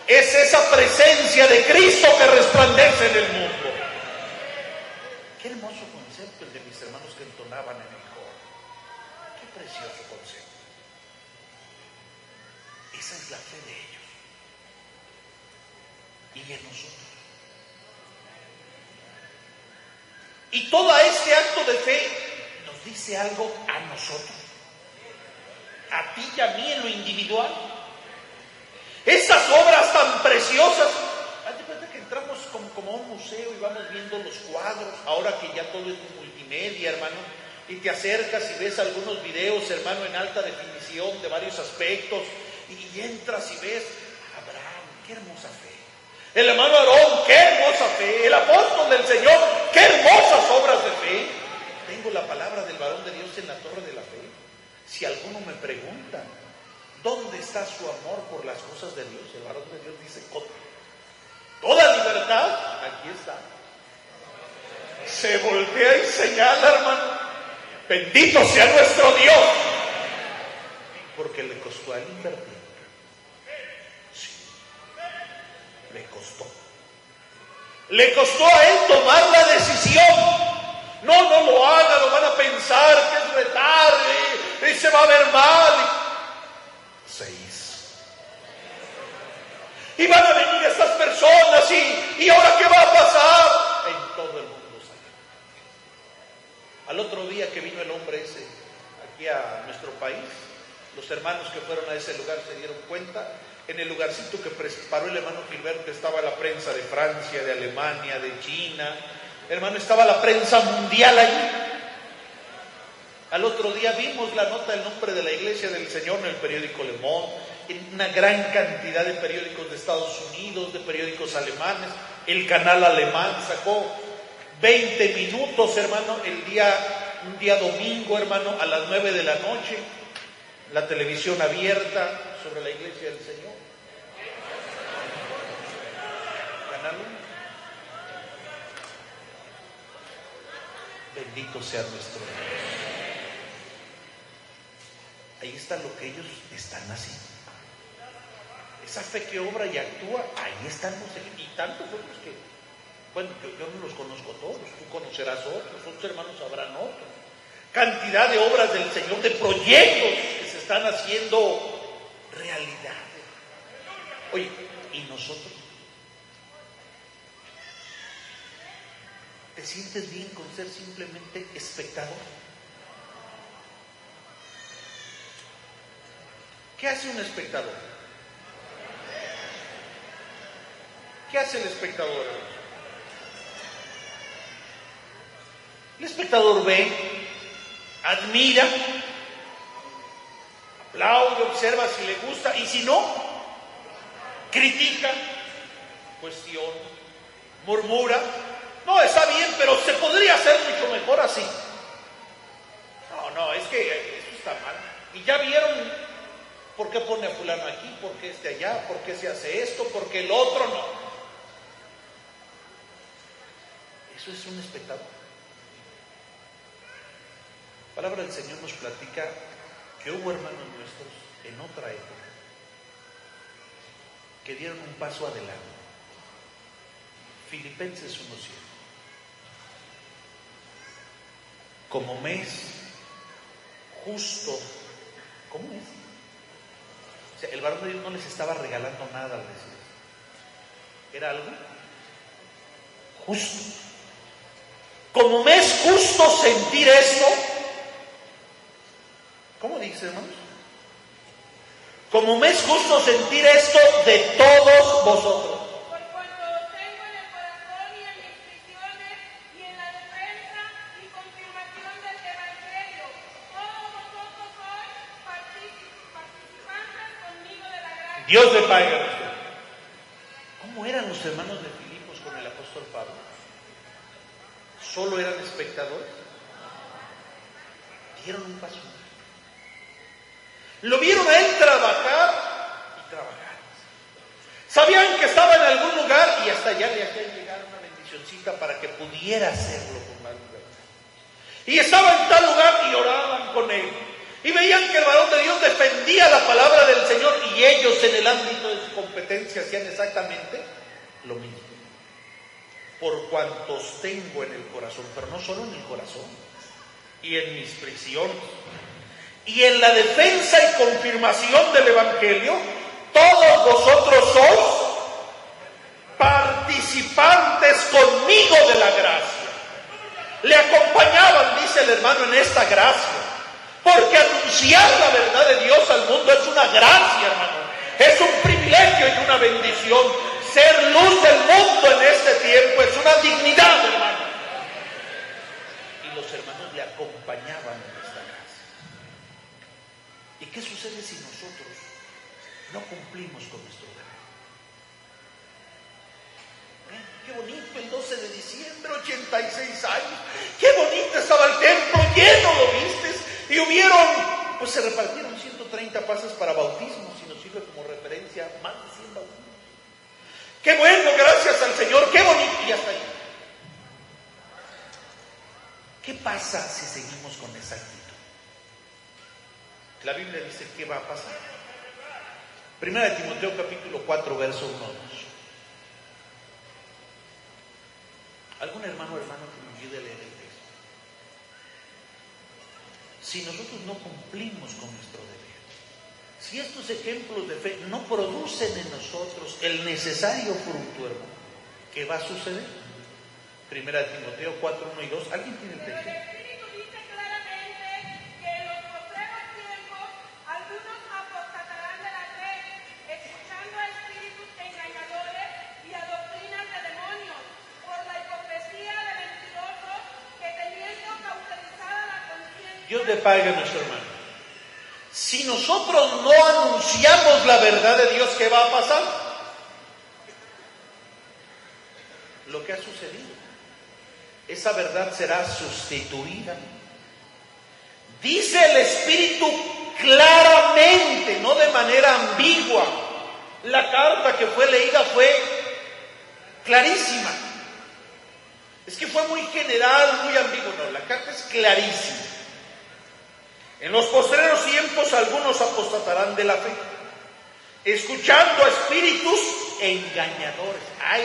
es esa presencia de Cristo que resplandece en el mundo. Qué hermoso concepto el de mis hermanos que entonaban en el coro. Qué precioso concepto. Esa es la fe de ellos. Y en nosotros. Y todo este acto de fe nos dice algo a nosotros. A ti y a mí en lo individual. Estas obras tan preciosas. Hazte cuenta que entramos como a un museo y vamos viendo los cuadros. Ahora que ya todo es multimedia, hermano. Y te acercas y ves algunos videos, hermano, en alta definición de varios aspectos. Y entras y ves a Abraham, qué hermosa fe. El hermano Aarón, qué hermosa fe. El apóstol del Señor, qué hermosas obras de fe. Tengo la palabra del varón de Dios en la torre de la fe. Si alguno me pregunta, ¿dónde está su amor por las cosas de Dios? El varón de Dios dice, con toda libertad, aquí está. Se voltea y señala, hermano. Bendito sea nuestro Dios. Porque le costó a él invertir. Sí. Le costó. Le costó a él tomar la decisión. No lo haga, lo van a pensar que es retar y se va a ver mal. Se hizo. Y van a venir estas personas y ahora ¿qué va a pasar? En todo el mundo salió. Al otro día que vino el hombre ese aquí a nuestro país, los hermanos que fueron a ese lugar se dieron cuenta. En el lugarcito que preparó el hermano Gilberto estaba la prensa de Francia, de Alemania, de China. Hermano, estaba la prensa mundial allí. Al otro día vimos la nota del nombre de la iglesia del Señor en el periódico Le Monde, en una gran cantidad de periódicos de Estados Unidos, de periódicos alemanes. El canal alemán sacó 20 minutos, hermano, un día domingo, hermano, a las 9 de la noche. la televisión abierta sobre la iglesia del Señor. Canal 1. Bendito sea nuestro Dios. Ahí está lo que ellos están haciendo. Esa fe que obra y actúa, ahí están los y tantos otros que, bueno, yo no los conozco todos, tú conocerás otros hermanos sabrán otros. Cantidad de obras del Señor, de proyectos que se están haciendo realidad. Oye, ¿y nosotros? ¿Te sientes bien con ser simplemente espectador? ¿Qué hace un espectador? ¿Qué hace el espectador? El espectador ve, admira, aplaude, observa si le gusta y si no, critica, cuestiona, murmura. No, está bien, pero se podría hacer mucho mejor así. No, es que eso está mal. Y ya vieron por qué pone a fulano aquí, por qué este allá, por qué se hace esto, por qué el otro no. Eso es un espectador. La palabra del Señor nos platica que hubo hermanos nuestros en otra época que dieron un paso adelante. Filipenses 1:7. Como mes justo, ¿cómo es? O sea, el varón de Dios no les estaba regalando nada al decir eso. Era algo justo. Como me es justo sentir esto. ¿Cómo dice, hermanos? Como me es justo sentir esto de todos vosotros. Por cuanto tengo en el corazón y en mis prisiones y en la defensa y confirmación del Evangelio, todos vosotros sois participantes conmigo de la gracia. Dios le pague. ¿Cómo eran los hermanos de Filipos con el apóstol Pablo? ¿Solo eran espectadores? Dieron un paso. Lo vieron a él trabajar y trabajar. Sabían que estaba en algún lugar y hasta allá le hacían llegar una bendicioncita para que pudiera hacerlo con más libertad. Y estaba en tal lugar y oraban con él. Y veían que el varón de Dios defendía la palabra del Señor y ellos en el ámbito de su competencia hacían exactamente lo mismo. Por cuantos tengo en el corazón, pero no solo en el corazón, y en mis prisiones, y en la defensa y confirmación del Evangelio, todos vosotros sois participantes conmigo de la gracia. Le acompañaban, dice el hermano, en esta gracia, porque anunciar la verdad de Dios al mundo es una gracia, hermano, es un privilegio y una bendición. Ser luz del mundo en este tiempo es una dignidad, hermano. Y los hermanos le acompañaban en esta gracia. ¿Y qué sucede si nosotros no cumplimos con nuestro deber? Qué bonito el 12 de diciembre, 86 años. Qué bonito estaba el templo, lleno, lo vistes. Y hubieron, pues se repartieron 130 pases para bautismos, si nos sirve como referencia, más de 100 bautismos. Qué bueno, gracias al Señor, qué bonito, y hasta ahí. ¿Qué pasa si seguimos con esa actitud? La Biblia dice, ¿qué va a pasar? Primera de Timoteo capítulo 4, verso 1 2. ¿Algún hermano que nos ayude a leer el texto? Si nosotros no cumplimos con nuestro deber, si estos ejemplos de fe no producen en nosotros el necesario fruto, hermano, ¿qué va a suceder? Primera de Timoteo 4, 1 y 2. ¿Alguien tiene el texto? El Espíritu dice claramente que en los postreros tiempos algunos apostatarán de la fe, escuchando a espíritus engañadores y a doctrinas de demonios, por la hipocresía de mentirosos que teniendo cauterizada la conciencia. Dios le pague a nuestro hermano. Si nosotros no anunciamos la verdad de Dios, ¿qué va a pasar? Lo que ha sucedido. Esa verdad será sustituida. Dice el Espíritu claramente, no de manera ambigua. La carta que fue leída fue clarísima. Es que fue muy general, muy ambiguo. No, la carta es clarísima. En los postreros tiempos algunos apostatarán de la fe, escuchando a espíritus engañadores. ¿Hay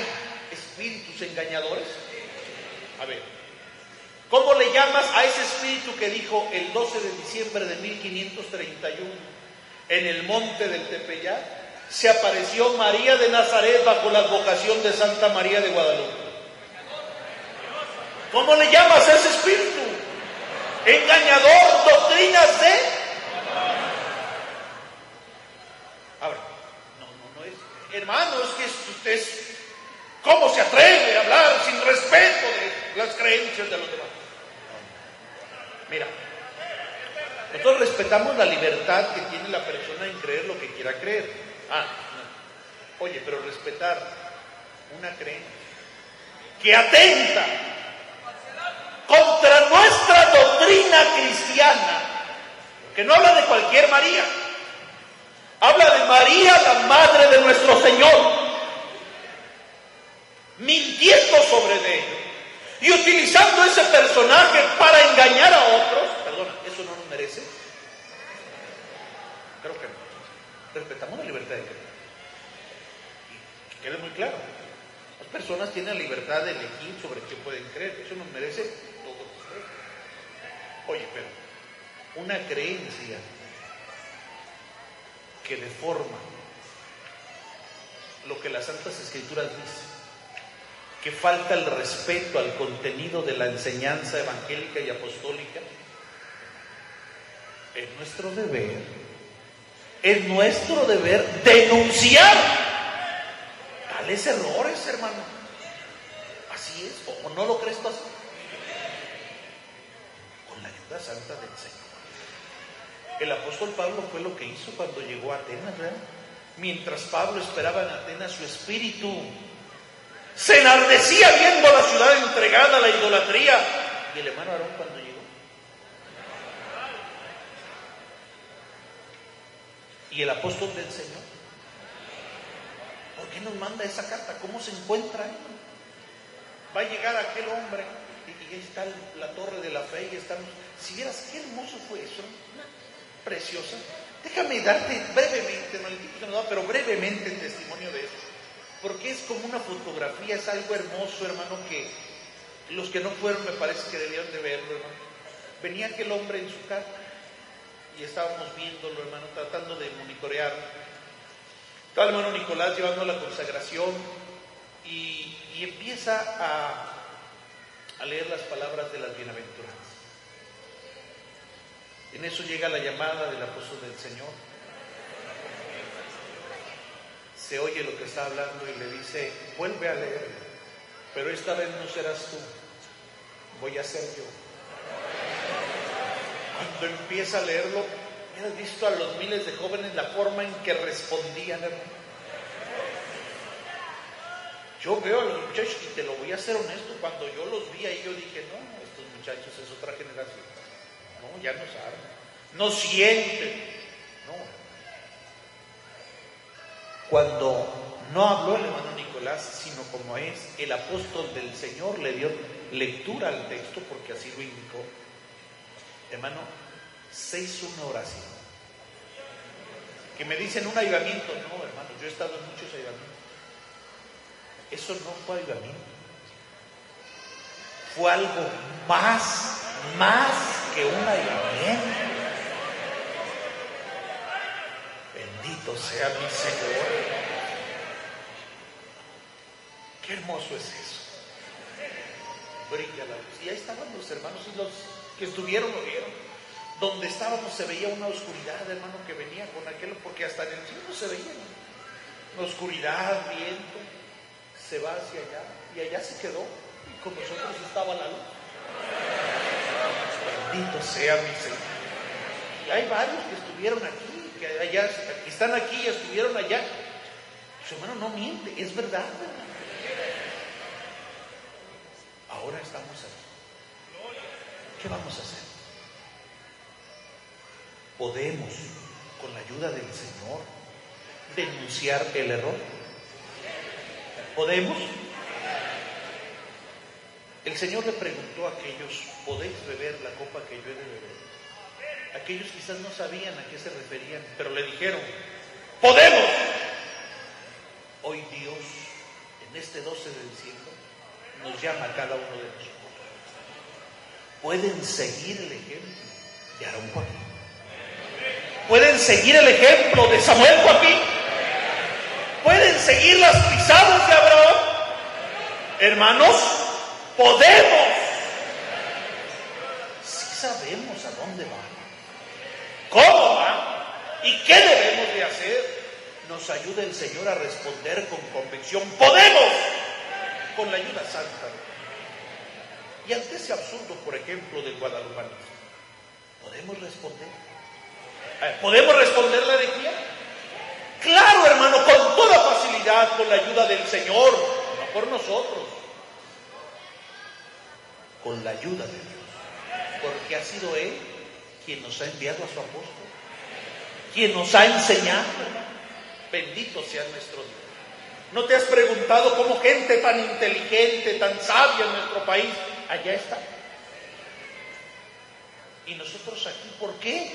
espíritus engañadores? A ver, ¿cómo le llamas a ese espíritu que dijo el 12 de diciembre de 1531 en el monte del Tepeyac? Se apareció María de Nazaret bajo la advocación de Santa María de Guadalupe. ¿Cómo le llamas a ese espíritu? Engañador, doctrinas de... A ver, no es... Hermano, es que usted es... ¿Cómo se atreve a hablar sin respeto de las creencias de los demás? Mira, nosotros respetamos la libertad que tiene la persona en creer lo que quiera creer. No. Oye, pero respetar una creencia que atenta contra nuestra doctrina cristiana, que no habla de cualquier María, habla de María, la madre de nuestro Señor, mintiendo sobre ello y utilizando ese personaje para engañar a otros. Perdona, ¿eso no nos merece? Creo que no. Respetamos la libertad de creer. Y que quede muy claro, las personas tienen la libertad de elegir sobre qué pueden creer. Eso nos merece todo. Oye, pero una creencia que deforma lo que las Santas Escrituras dicen, que falta el respeto al contenido de la enseñanza evangélica y apostólica, es nuestro deber denunciar tales errores, hermano. Así es, ¿o no lo crees tú así? Con la ayuda santa del Señor. El apóstol Pablo fue lo que hizo cuando llegó a Atenas, ¿verdad? Mientras Pablo esperaba en Atenas, su espíritu se enardecía viendo la ciudad entregada a la idolatría. ¿Y el hermano Aarón cuando llegó? ¿Y el apóstol del Señor? ¿Por qué nos manda esa carta? ¿Cómo se encuentra ahí? Va a llegar aquel hombre y ahí está la torre de la fe y estamos... Si vieras qué hermoso fue eso, preciosa. Déjame darte brevemente, no el tiempo no da, pero brevemente el testimonio de eso. Porque es como una fotografía, es algo hermoso, hermano, que los que no fueron me parece que debían de verlo, hermano. Venía aquel hombre en su carta y estábamos viéndolo, hermano, tratando de monitorearlo. Estaba el hermano Nicolás llevando la consagración y empieza a leer las palabras de las bienaventuranzas. En eso llega la llamada del apóstol del Señor. Se oye lo que está hablando y le dice: vuelve a leer, pero esta vez no serás tú, voy a ser yo. Cuando empieza a leerlo, ¿has visto a los miles de jóvenes la forma en que respondían, hermano? Yo veo a los muchachos, y te lo voy a ser honesto, cuando yo los vi ahí, yo dije: no, estos muchachos es otra generación. No, ya no saben, no sienten, no. Cuando no habló el hermano Nicolás, sino como es el apóstol del Señor, le dio lectura al texto porque así lo indicó. Hermano, se hizo una oración. Que me dicen un avivamiento. No, hermano, yo he estado en muchos avivamientos. Eso no fue avivamiento. Fue algo más que un avivamiento. Bendito sea mi Señor. Qué hermoso es eso. Brilla la luz. Y ahí estaban los hermanos, y los que estuvieron lo vieron. Donde estábamos se veía una oscuridad, hermano, que venía con aquel, porque hasta en el cielo se veía una oscuridad, viento, se va hacia allá, y allá se quedó, y con nosotros estaba la luz. Bendito sea mi Señor. Y hay varios que estuvieron aquí, que allá, que están aquí y estuvieron allá. Su hermano no miente, es verdad, hermano. Ahora estamos aquí. ¿Qué vamos a hacer? podemos, con la ayuda del Señor, denunciar el error. ¿Podemos? El Señor le preguntó a aquellos: ¿podéis beber la copa que yo he de beber? Aquellos quizás no sabían a qué se referían, pero le dijeron: ¡podemos! Hoy Dios, en este 12 de diciembre, nos llama a cada uno de nosotros. Pueden seguir el ejemplo de Aarón Joaquín. Pueden seguir el ejemplo de Samuel Joaquín. Pueden seguir las pisadas de Abraham. Hermanos, podemos. Sí sabemos a dónde van, cómo van y qué debemos de hacer. Nos ayuda el Señor a responder con convicción. ¡Podemos! Con la ayuda santa. Y ante ese absurdo, por ejemplo, del guadalupanismo, ¿podemos responder? ¿Podemos responder la herejía? Claro, hermano, con toda facilidad, con la ayuda del Señor, no por nosotros, con la ayuda de Dios, porque ha sido Él quien nos ha enviado a su apóstol, quien nos ha enseñado. Bendito sea nuestro Dios. ¿No te has preguntado cómo gente tan inteligente, tan sabia en nuestro país, allá está? Y nosotros aquí, ¿por qué?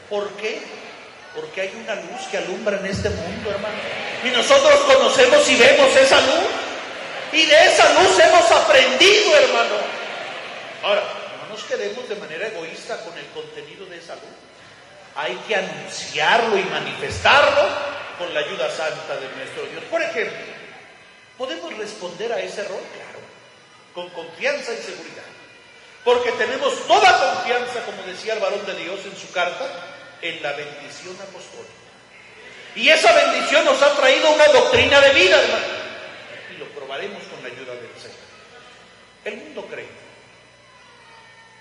¿Por qué? Porque hay una luz que alumbra en este mundo, hermano. Y nosotros conocemos y vemos esa luz. Y de esa luz hemos aprendido, hermano. Ahora, no nos quedemos de manera egoísta con el contenido de esa luz. Hay que anunciarlo y manifestarlo con la ayuda santa de nuestro Dios. Por ejemplo, ¿podemos responder a ese error? Claro, con confianza y seguridad. Porque tenemos toda confianza, como decía el varón de Dios en su carta, en la bendición apostólica. Y esa bendición nos ha traído una doctrina de vida, hermano. Y lo probaremos con la ayuda del Señor. El mundo cree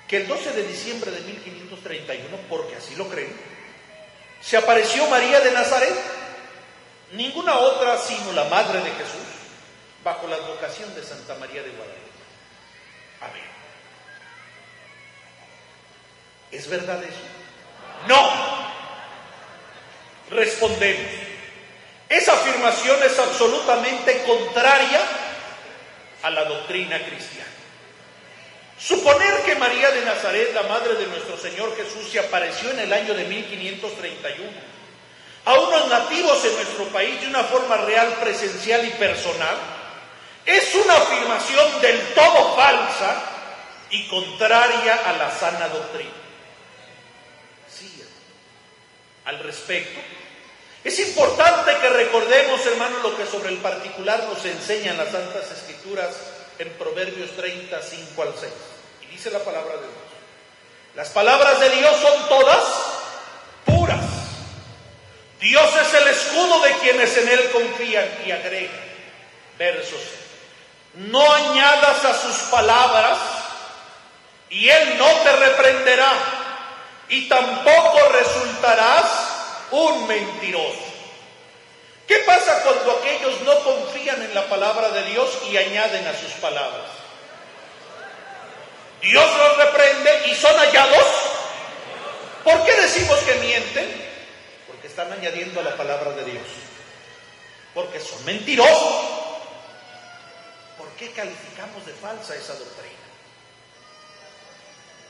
que el 12 de diciembre de 1531, porque así lo creen, se apareció María de Nazaret, ninguna otra sino la Madre de Jesús, bajo la advocación de Santa María de Guadalupe. A ver, ¿es verdad eso? No. Respondemos: esa afirmación es absolutamente contraria a la doctrina cristiana. Suponer que María de Nazaret, la madre de nuestro Señor Jesús, se apareció en el año de 1531 a unos nativos en nuestro país de una forma real, presencial y personal, es una afirmación del todo falsa y contraria a la sana doctrina. Sí, al respecto, es importante que recordemos, hermanos, lo que sobre el particular nos enseñan las Santas Escrituras en Proverbios 30, 5 al 6. Y dice la palabra de Dios: las palabras de Dios son todas puras. Dios es el escudo de quienes en Él confían. Y agrega, versos: no añadas a sus palabras, y Él no te reprenderá, y tampoco resultarás un mentiroso. ¿Qué pasa cuando aquellos no confían en la palabra de Dios y añaden a sus palabras? Dios los reprende y son hallados. ¿Por qué decimos que mienten? Porque están añadiendo a la palabra de Dios. Porque son mentirosos. ¿Por qué calificamos de falsa esa doctrina?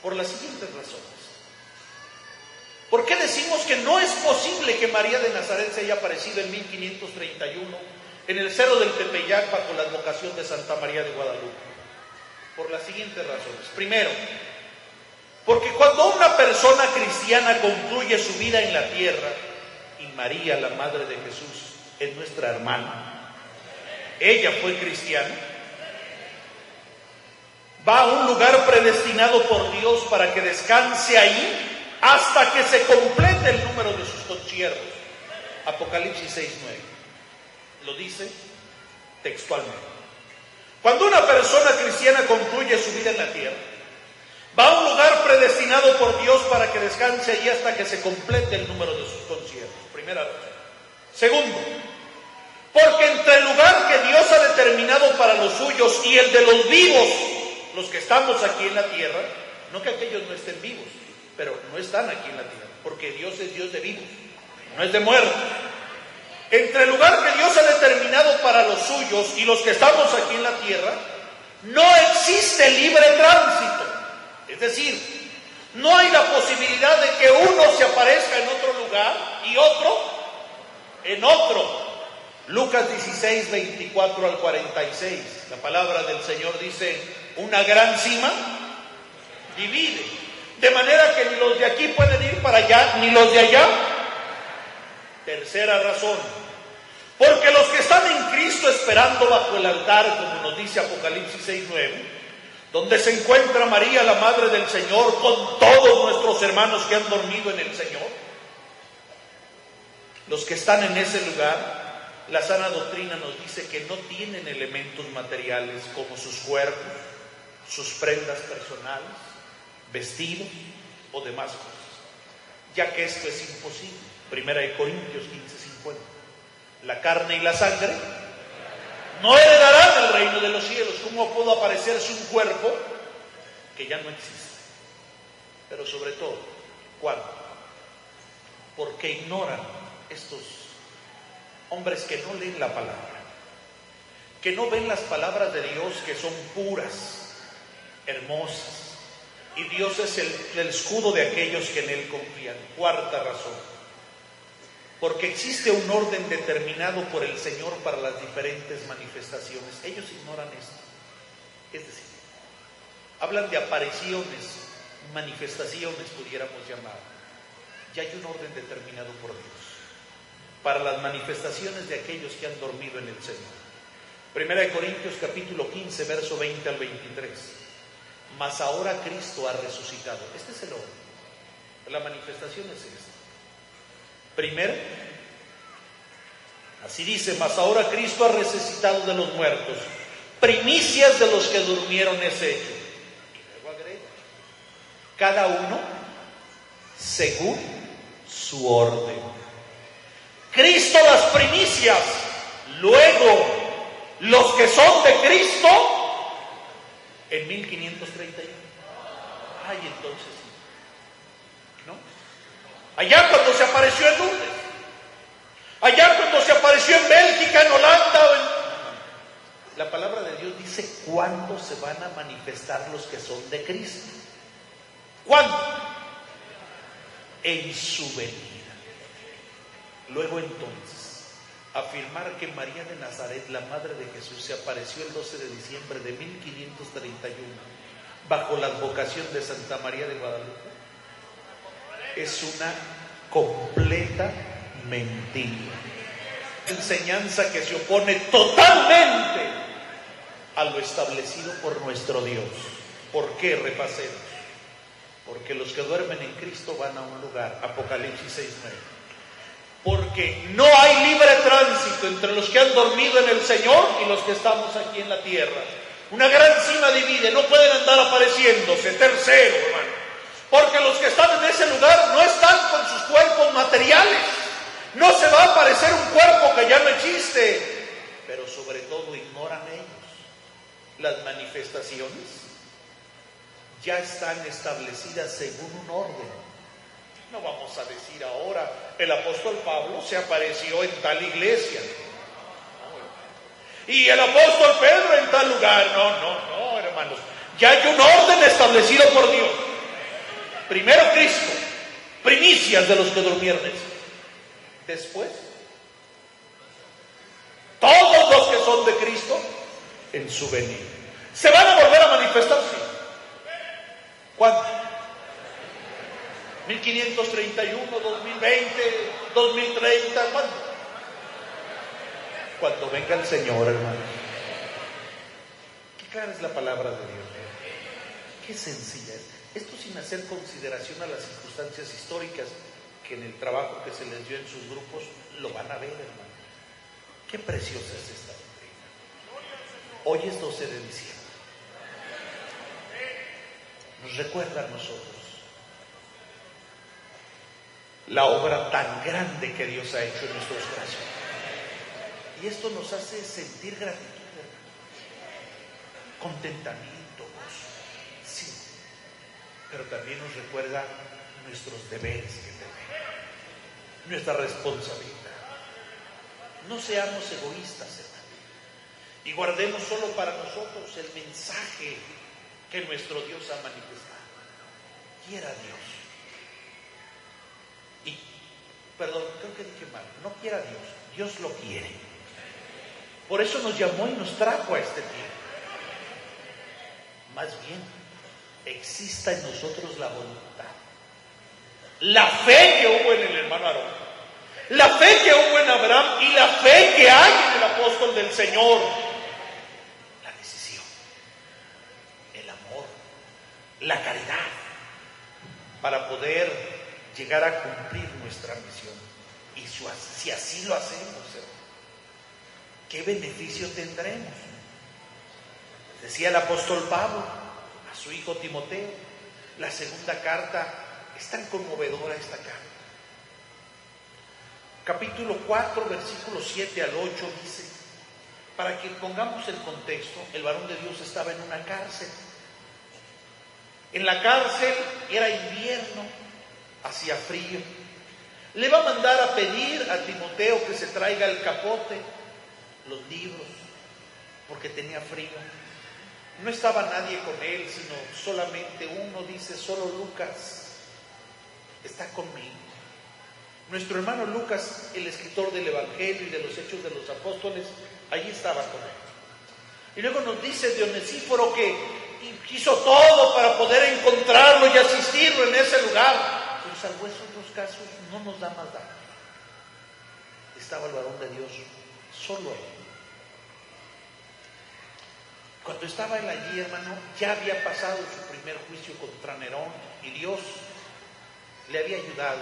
Por las siguientes razones. ¿Por qué decimos que no es posible que María de Nazaret se haya aparecido en 1531 en el cerro del Tepeyac bajo la advocación de Santa María de Guadalupe? Por las siguientes razones. Primero, porque cuando una persona cristiana concluye su vida en la tierra, y María, la Madre de Jesús, es nuestra hermana, ella fue cristiana, va a un lugar predestinado por Dios para que descanse ahí hasta que se complete el número de sus conciertos. Apocalipsis 6:9 lo dice textualmente. Cuando una persona cristiana concluye su vida en la tierra, va a un lugar predestinado por Dios para que descanse allí hasta que se complete el número de sus conciertos. Primera razón. Segundo, porque entre el lugar que Dios ha determinado para los suyos y el de los vivos, los que estamos aquí en la tierra, no que aquellos no estén vivos, pero no están aquí en la tierra, porque Dios es Dios de vivos, no es de muertos. Entre el lugar que Dios ha determinado para los suyos y los que estamos aquí en la tierra, no existe libre tránsito. Es decir, no hay la posibilidad de que uno se aparezca en otro lugar y otro en otro. Lucas 16, 24 al 46, la palabra del Señor dice: una gran cima divide, de manera que ni los de aquí pueden ir para allá, ni los de allá. Tercera razón, porque los que están en Cristo esperando bajo el altar, como nos dice Apocalipsis 6, 9, donde se encuentra María, la Madre del Señor, con todos nuestros hermanos que han dormido en el Señor, los que están en ese lugar, la sana doctrina nos dice que no tienen elementos materiales como sus cuerpos, sus prendas personales, vestidos o demás cosas, ya que esto es imposible. Primera de Corintios 15:50. La carne y la sangre no heredarán el reino de los cielos. ¿Cómo pudo aparecerse un cuerpo que ya no existe? Pero sobre todo, ¿cuándo? Porque ignoran estos hombres que no leen la palabra, que no ven las palabras de Dios, que son puras, hermosas, y Dios es el escudo de aquellos que en Él confían. Cuarta razón, porque existe un orden determinado por el Señor para las diferentes manifestaciones. Ellos ignoran esto. Es decir, hablan de apariciones, manifestaciones, pudiéramos llamar. Ya hay un orden determinado por Dios para las manifestaciones de aquellos que han dormido en el Señor. Primera de Corintios capítulo 15, verso 20 al 23. Mas ahora Cristo ha resucitado. Este es el orden. La manifestación es esta. Primero, así dice: mas ahora Cristo ha resucitado de los muertos, primicias de los que durmieron es hecho. Y luego agrega: cada uno según su orden. Cristo las primicias, luego los que son de Cristo en 1531. Ay, entonces sí, ¿no? Allá cuando se apareció en Lourdes, allá cuando se apareció en Bélgica, en Holanda, la palabra de Dios dice cuándo se van a manifestar los que son de Cristo. ¿Cuándo? En su venida. Luego entonces, afirmar que María de Nazaret, la madre de Jesús, se apareció el 12 de diciembre de 1531 bajo la advocación de Santa María de Guadalupe es una completa mentira. Enseñanza que se opone totalmente a lo establecido por nuestro Dios. ¿Por qué? Repasemos. Porque los que duermen en Cristo van a un lugar. Apocalipsis 6:9. Porque no hay libre tránsito entre los que han dormido en el Señor y los que estamos aquí en la tierra. Una gran cima divide, no pueden andar apareciéndose. Tercero, hermano, porque los que están en ese lugar no están con sus cuerpos materiales. No se va a aparecer un cuerpo que ya no existe. Pero sobre todo ignoran ellos las manifestaciones. Ya están establecidas según un orden. No vamos a decir ahora, el apóstol Pablo se apareció en tal iglesia. Y el apóstol Pedro en tal lugar. No, hermanos. Ya hay un orden establecido por Dios. Primero Cristo, primicias de los que durmieron. Después, todos los que son de Cristo en su venida. ¿Se van a volver a manifestar? Sí. ¿Cuándo? 1531, 2020, 2030, ¿cuándo? Cuando venga el Señor, hermano. Qué clara es la palabra de Dios. Qué sencilla es. Esto sin hacer consideración a las circunstancias históricas que en el trabajo que se les dio en sus grupos lo van a ver, hermano. Qué preciosa es esta doctrina. Hoy es 12 de diciembre. Nos recuerda a nosotros la obra tan grande que Dios ha hecho en nuestros corazones. Y esto nos hace sentir gratitud, contentamiento, gozo. Sí, pero también nos recuerda nuestros deberes que tenemos, nuestra responsabilidad. No seamos egoístas, hermano, y guardemos solo para nosotros el mensaje que nuestro Dios ha manifestado. Quiera Dios. Y, perdón, creo que dije mal, no quiera Dios, Dios lo quiere. Por eso nos llamó y nos trajo a este tiempo. Más bien, exista en nosotros la voluntad, la fe que hubo en el hermano Aarón, la fe que hubo en Abraham y la fe que hay en el apóstol del Señor. La decisión, el amor, la caridad, para poder llegar a cumplir nuestra misión. Y si así lo hacemos, ¿qué beneficio tendremos? Decía el apóstol Pablo a su hijo Timoteo, la segunda carta, es tan conmovedora esta carta. Capítulo 4, versículos 7 al 8 dice, para que pongamos el contexto, el varón de Dios estaba en una cárcel. En la cárcel era invierno, hacía frío. Le va a mandar a pedir a Timoteo que se traiga el capote, los libros, porque tenía frío. No estaba nadie con él, sino solamente uno, dice, solo Lucas está conmigo. Nuestro hermano Lucas, el escritor del Evangelio y de los Hechos de los Apóstoles, allí estaba con él. Y luego nos dice de Onesíforo que hizo todo para poder encontrarlo y asistirlo en ese lugar. Pero salvo esos dos casos, no nos da más datos. Estaba el varón de Dios solo ahí. Cuando estaba él allí, hermano, ya había pasado su primer juicio contra Nerón y Dios le había ayudado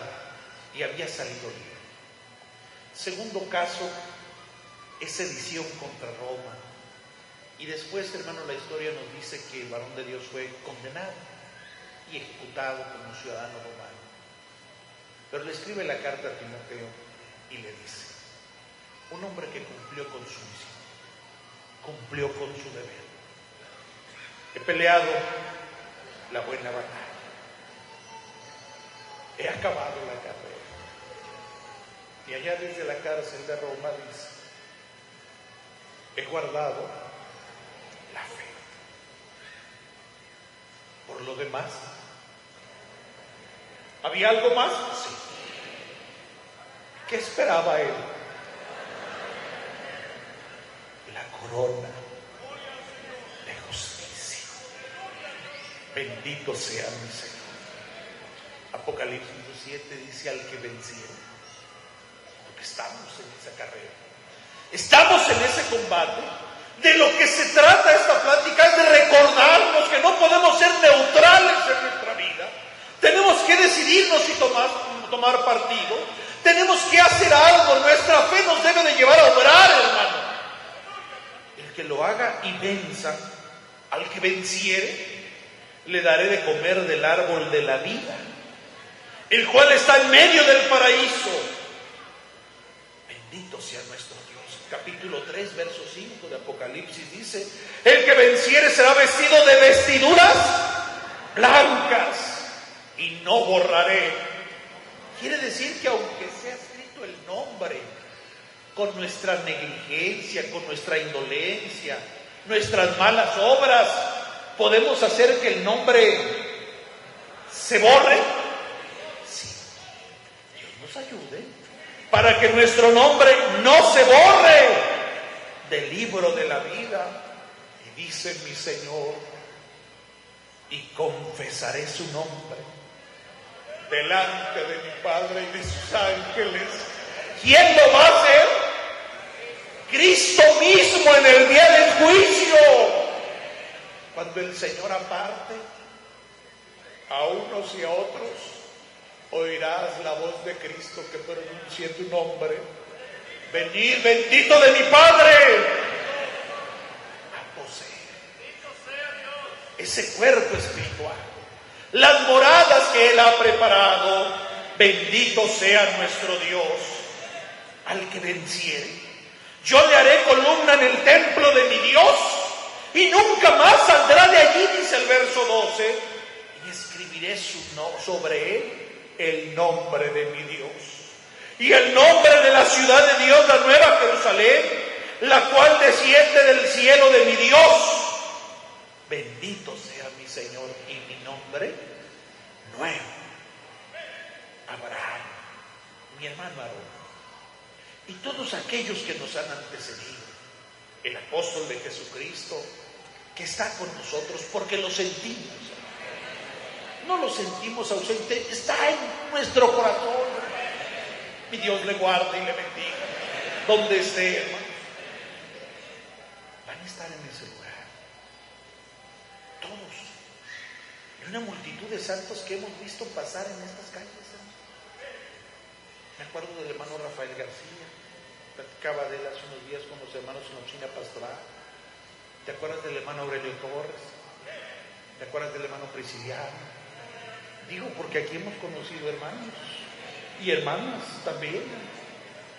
y había salido libre. Segundo caso es sedición contra Roma. Y después, hermano, la historia nos dice que el varón de Dios fue condenado y ejecutado como ciudadano romano. Pero le escribe la carta a Timoteo y le dice, un hombre que cumplió con su misión, cumplió con su deber. He peleado la buena batalla. He acabado la carrera. Y allá desde la cárcel de Roma dice, he guardado la fe. Por lo demás, ¿había algo más? Sí. ¿Qué esperaba él? La corona de justicia. Bendito sea mi Señor. Apocalipsis 7 dice al que venciera. Porque estamos en esa carrera. Estamos en ese combate. De lo que se trata esta plática es de recordarnos que no podemos ser neutrales en nuestra vida. Tenemos que decidirnos y tomar partido. Tenemos que hacer algo. Nuestra fe nos debe de llevar a obrar, hermano. El que lo haga y venza, al que venciere, le daré de comer del árbol de la vida, el cual está en medio del paraíso. Bendito sea nuestro Dios. Capítulo 3, verso 5 de Apocalipsis dice, el que venciere será vestido de vestiduras blancas y no borraré. Quiere decir que aunque sea escrito el nombre, con nuestra negligencia, con nuestra indolencia, nuestras malas obras, podemos hacer que el nombre se borre. Sí, Dios nos ayude para que nuestro nombre no se borre del libro de la vida. Y dice mi Señor, y confesaré su nombre delante de mi Padre y de sus ángeles. ¿Quién lo va a hacer? Cristo mismo en el día del juicio. Cuando el Señor aparte a unos y a otros, oirás la voz de Cristo que pronuncie tu nombre. Venid, bendito de mi Padre, a poseer ese cuerpo espiritual, las moradas que Él ha preparado. Bendito sea nuestro Dios. Al que venciere, yo le haré columna en el templo de mi Dios y nunca más saldrá de allí, dice el verso 12, y escribiré su nombre sobre él el nombre de mi Dios. Y el nombre de la ciudad de Dios, la nueva Jerusalén, la cual desciende del cielo de mi Dios. Bendito sea mi Señor, y mi nombre nuevo. Abraham, mi hermano Aarón, y todos aquellos que nos han antecedido, el apóstol de Jesucristo, que está con nosotros porque lo sentimos. No lo sentimos ausente, está en nuestro corazón. Mi Dios le guarde y le bendiga donde esté, hermanos. Van a estar en ese lugar todos, y una multitud de santos que hemos visto pasar en estas calles, hermanos. Me acuerdo del hermano Rafael García, platicaba de él hace unos días con los hermanos en la oficina pastoral. ¿Te acuerdas del hermano Aurelio Torres? ¿Te acuerdas del hermano Prisciliano? Digo porque aquí hemos conocido hermanos y hermanas también,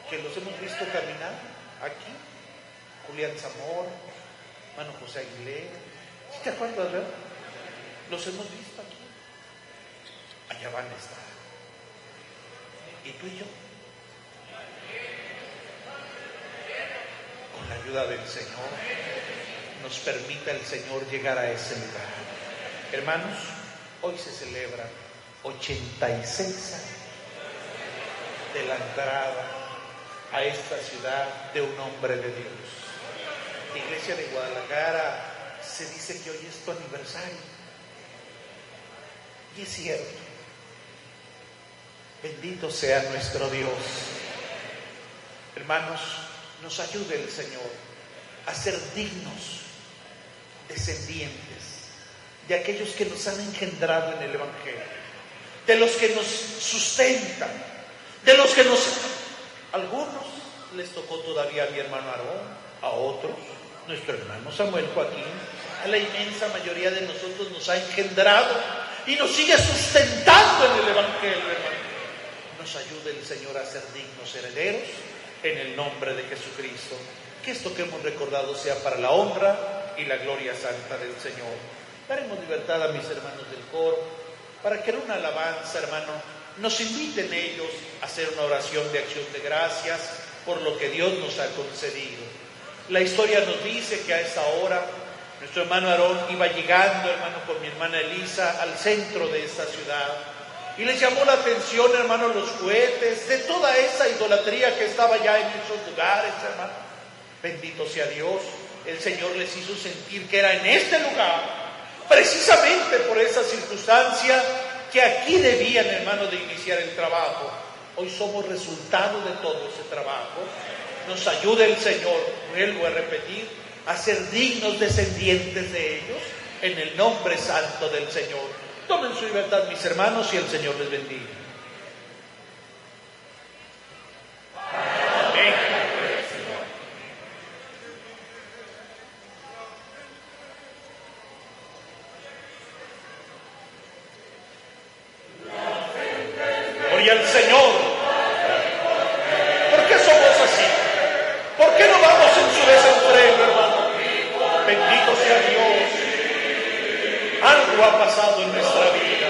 que los hemos visto caminar aquí. Julián Zamora, hermano José Aguilera. ¿Sí te acuerdas, verdad? Los hemos visto aquí. Allá van a estar. ¿Y tú y yo? Con la ayuda del Señor, nos permita el Señor llegar a ese lugar. Hermanos, hoy se celebran 86 años de la entrada a esta ciudad de un hombre de Dios. La iglesia de Guadalajara se dice que hoy es tu aniversario. Y es cierto. Bendito sea nuestro Dios. Hermanos, nos ayude el Señor a ser dignos descendientes de aquellos que nos han engendrado en el Evangelio, de los que nos sustentan, de los que algunos les tocó todavía a mi hermano Aarón, a otros, nuestro hermano Samuel Joaquín, a la inmensa mayoría de nosotros nos ha engendrado y nos sigue sustentando en el Evangelio, hermano. Nos ayude el Señor a ser dignos herederos en el nombre de Jesucristo. Que esto que hemos recordado sea para la honra y la gloria santa del Señor. Daremos libertad a mis hermanos del coro para que en una alabanza, hermano, nos inviten ellos a hacer una oración de acción de gracias por lo que Dios nos ha concedido. La historia nos dice que a esa hora nuestro hermano Aarón iba llegando, hermano, con mi hermana Elisa al centro de esta ciudad. Y les llamó la atención, hermano, los cohetes, de toda esa idolatría que estaba ya en esos lugares, hermano. Bendito sea Dios, el Señor les hizo sentir que era en este lugar, precisamente por esa circunstancia, que aquí debían, hermano, de iniciar el trabajo. Hoy somos resultado de todo ese trabajo. Nos ayude el Señor, vuelvo a repetir, a ser dignos descendientes de ellos, en el nombre santo del Señor. Tomen su libertad, mis hermanos, y el Señor les bendiga. Amén. Gloria al Señor. ¿Por qué somos así? ¿Por qué no vamos en su desenfreno, hermano? Bendito sea Dios. Algo ha pasado en nuestra vida.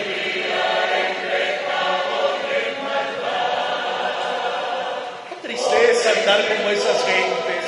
Qué tristeza andar como esas gentes.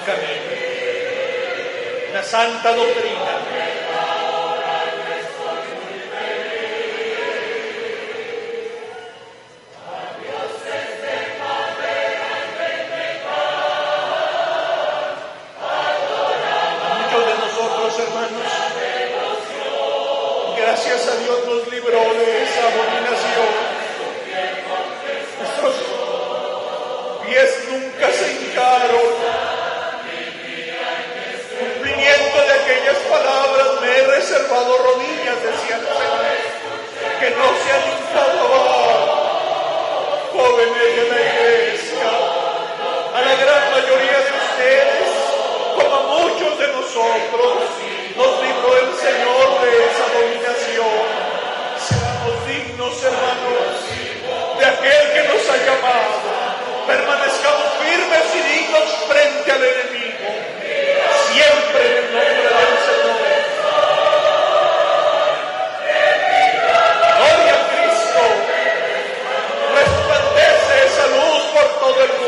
únicamente. Una santa doctrina. Hermanos, gracias a Dios nos libró de esa abominación. Nuestros pies nunca se hincaron. Cumplimiento de aquellas palabras, me he reservado rodillas, decía el Señor, que no se han hincado abajo. Jóvenes de la iglesia, a la gran mayoría de ustedes, como a muchos de nosotros, nos libró el Señor de esa dominación. Seamos dignos, hermanos, de aquel que nos ha llamado. Permanezcamos firmes y dignos frente al enemigo, siempre en el nombre del Señor. Gloria a Cristo. Resplandece esa luz por todo el mundo.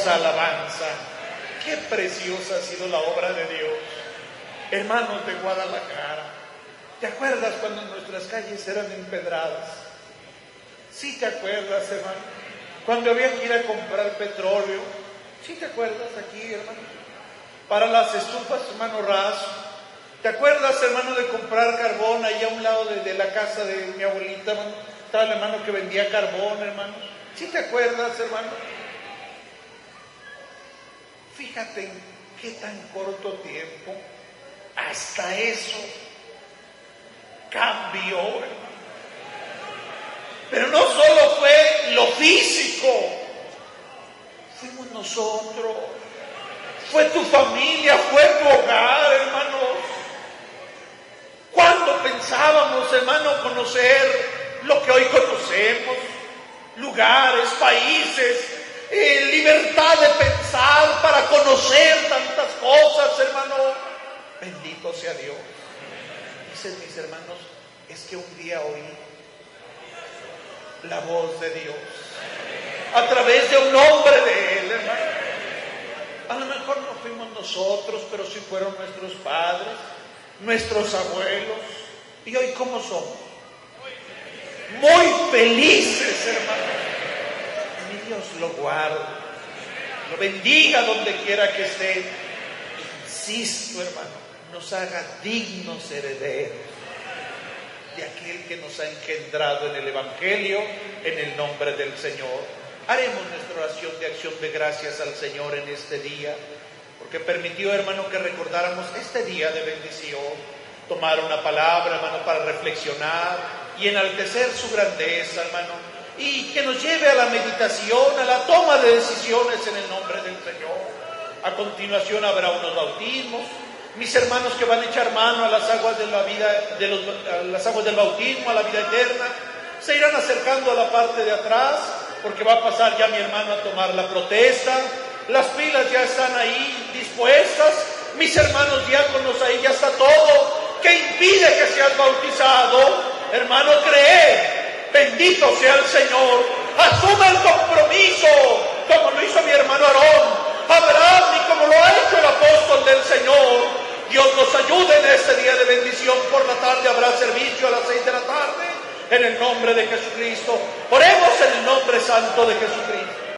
Alabanza, qué preciosa ha sido la obra de Dios. Hermanos de Guadalajara, ¿te acuerdas cuando nuestras calles eran empedradas? ¿Sí te acuerdas, hermano? Cuando había que ir a comprar petróleo, ¿sí te acuerdas aquí, hermano? Para las estufas, hermano Razo. ¿Te acuerdas, hermano, de comprar carbón ahí a un lado de la casa de mi abuelita, hermano? Estaba el hermano que vendía carbón, hermano. ¿Sí te acuerdas, hermano? Fíjate en qué tan corto tiempo hasta eso cambió, hermano. Pero no solo fue lo físico, fuimos nosotros, fue tu familia, fue tu hogar, hermanos. ¿Cuándo pensábamos, hermano, conocer lo que hoy conocemos? Lugares, países, libertad de pensar para conocer tantas cosas, hermano. Bendito sea Dios. Dicen mis hermanos, es que un día oí la voz de Dios a través de un hombre de Él, hermano. A lo mejor no fuimos nosotros, pero sí fueron nuestros padres, nuestros abuelos. ¿Y hoy cómo somos? Muy felices, hermano. Mi Dios lo guarde, lo bendiga donde quiera que esté. Insisto, hermano, nos haga dignos herederos de aquel que nos ha engendrado en el Evangelio, en el nombre del Señor. Haremos nuestra oración de acción de gracias al Señor en este día, porque permitió, hermano, que recordáramos este día de bendición, tomar una palabra, hermano, para reflexionar y enaltecer su grandeza, hermano, y que nos lleve a la meditación, a la toma de decisiones en el nombre del Señor. A continuación habrá unos bautismos. Mis hermanos que van a echar mano a las aguas de la vida, a las aguas del bautismo, a la vida eterna, se irán acercando a la parte de atrás, porque va a pasar ya mi hermano a tomar la protesta. Las pilas ya están ahí dispuestas. Mis hermanos diáconos, ahí ya está todo. ¿Qué impide que seas bautizado? Hermano, cree. Bendito sea el Señor. Asuma el compromiso, como lo hizo mi hermano Aarón, Abraham, y como lo ha hecho el apóstol del Señor. Dios nos ayude en este día de bendición. Por la tarde habrá servicio a las 6 de la tarde. En el nombre de Jesucristo. Oremos en el nombre santo de Jesucristo.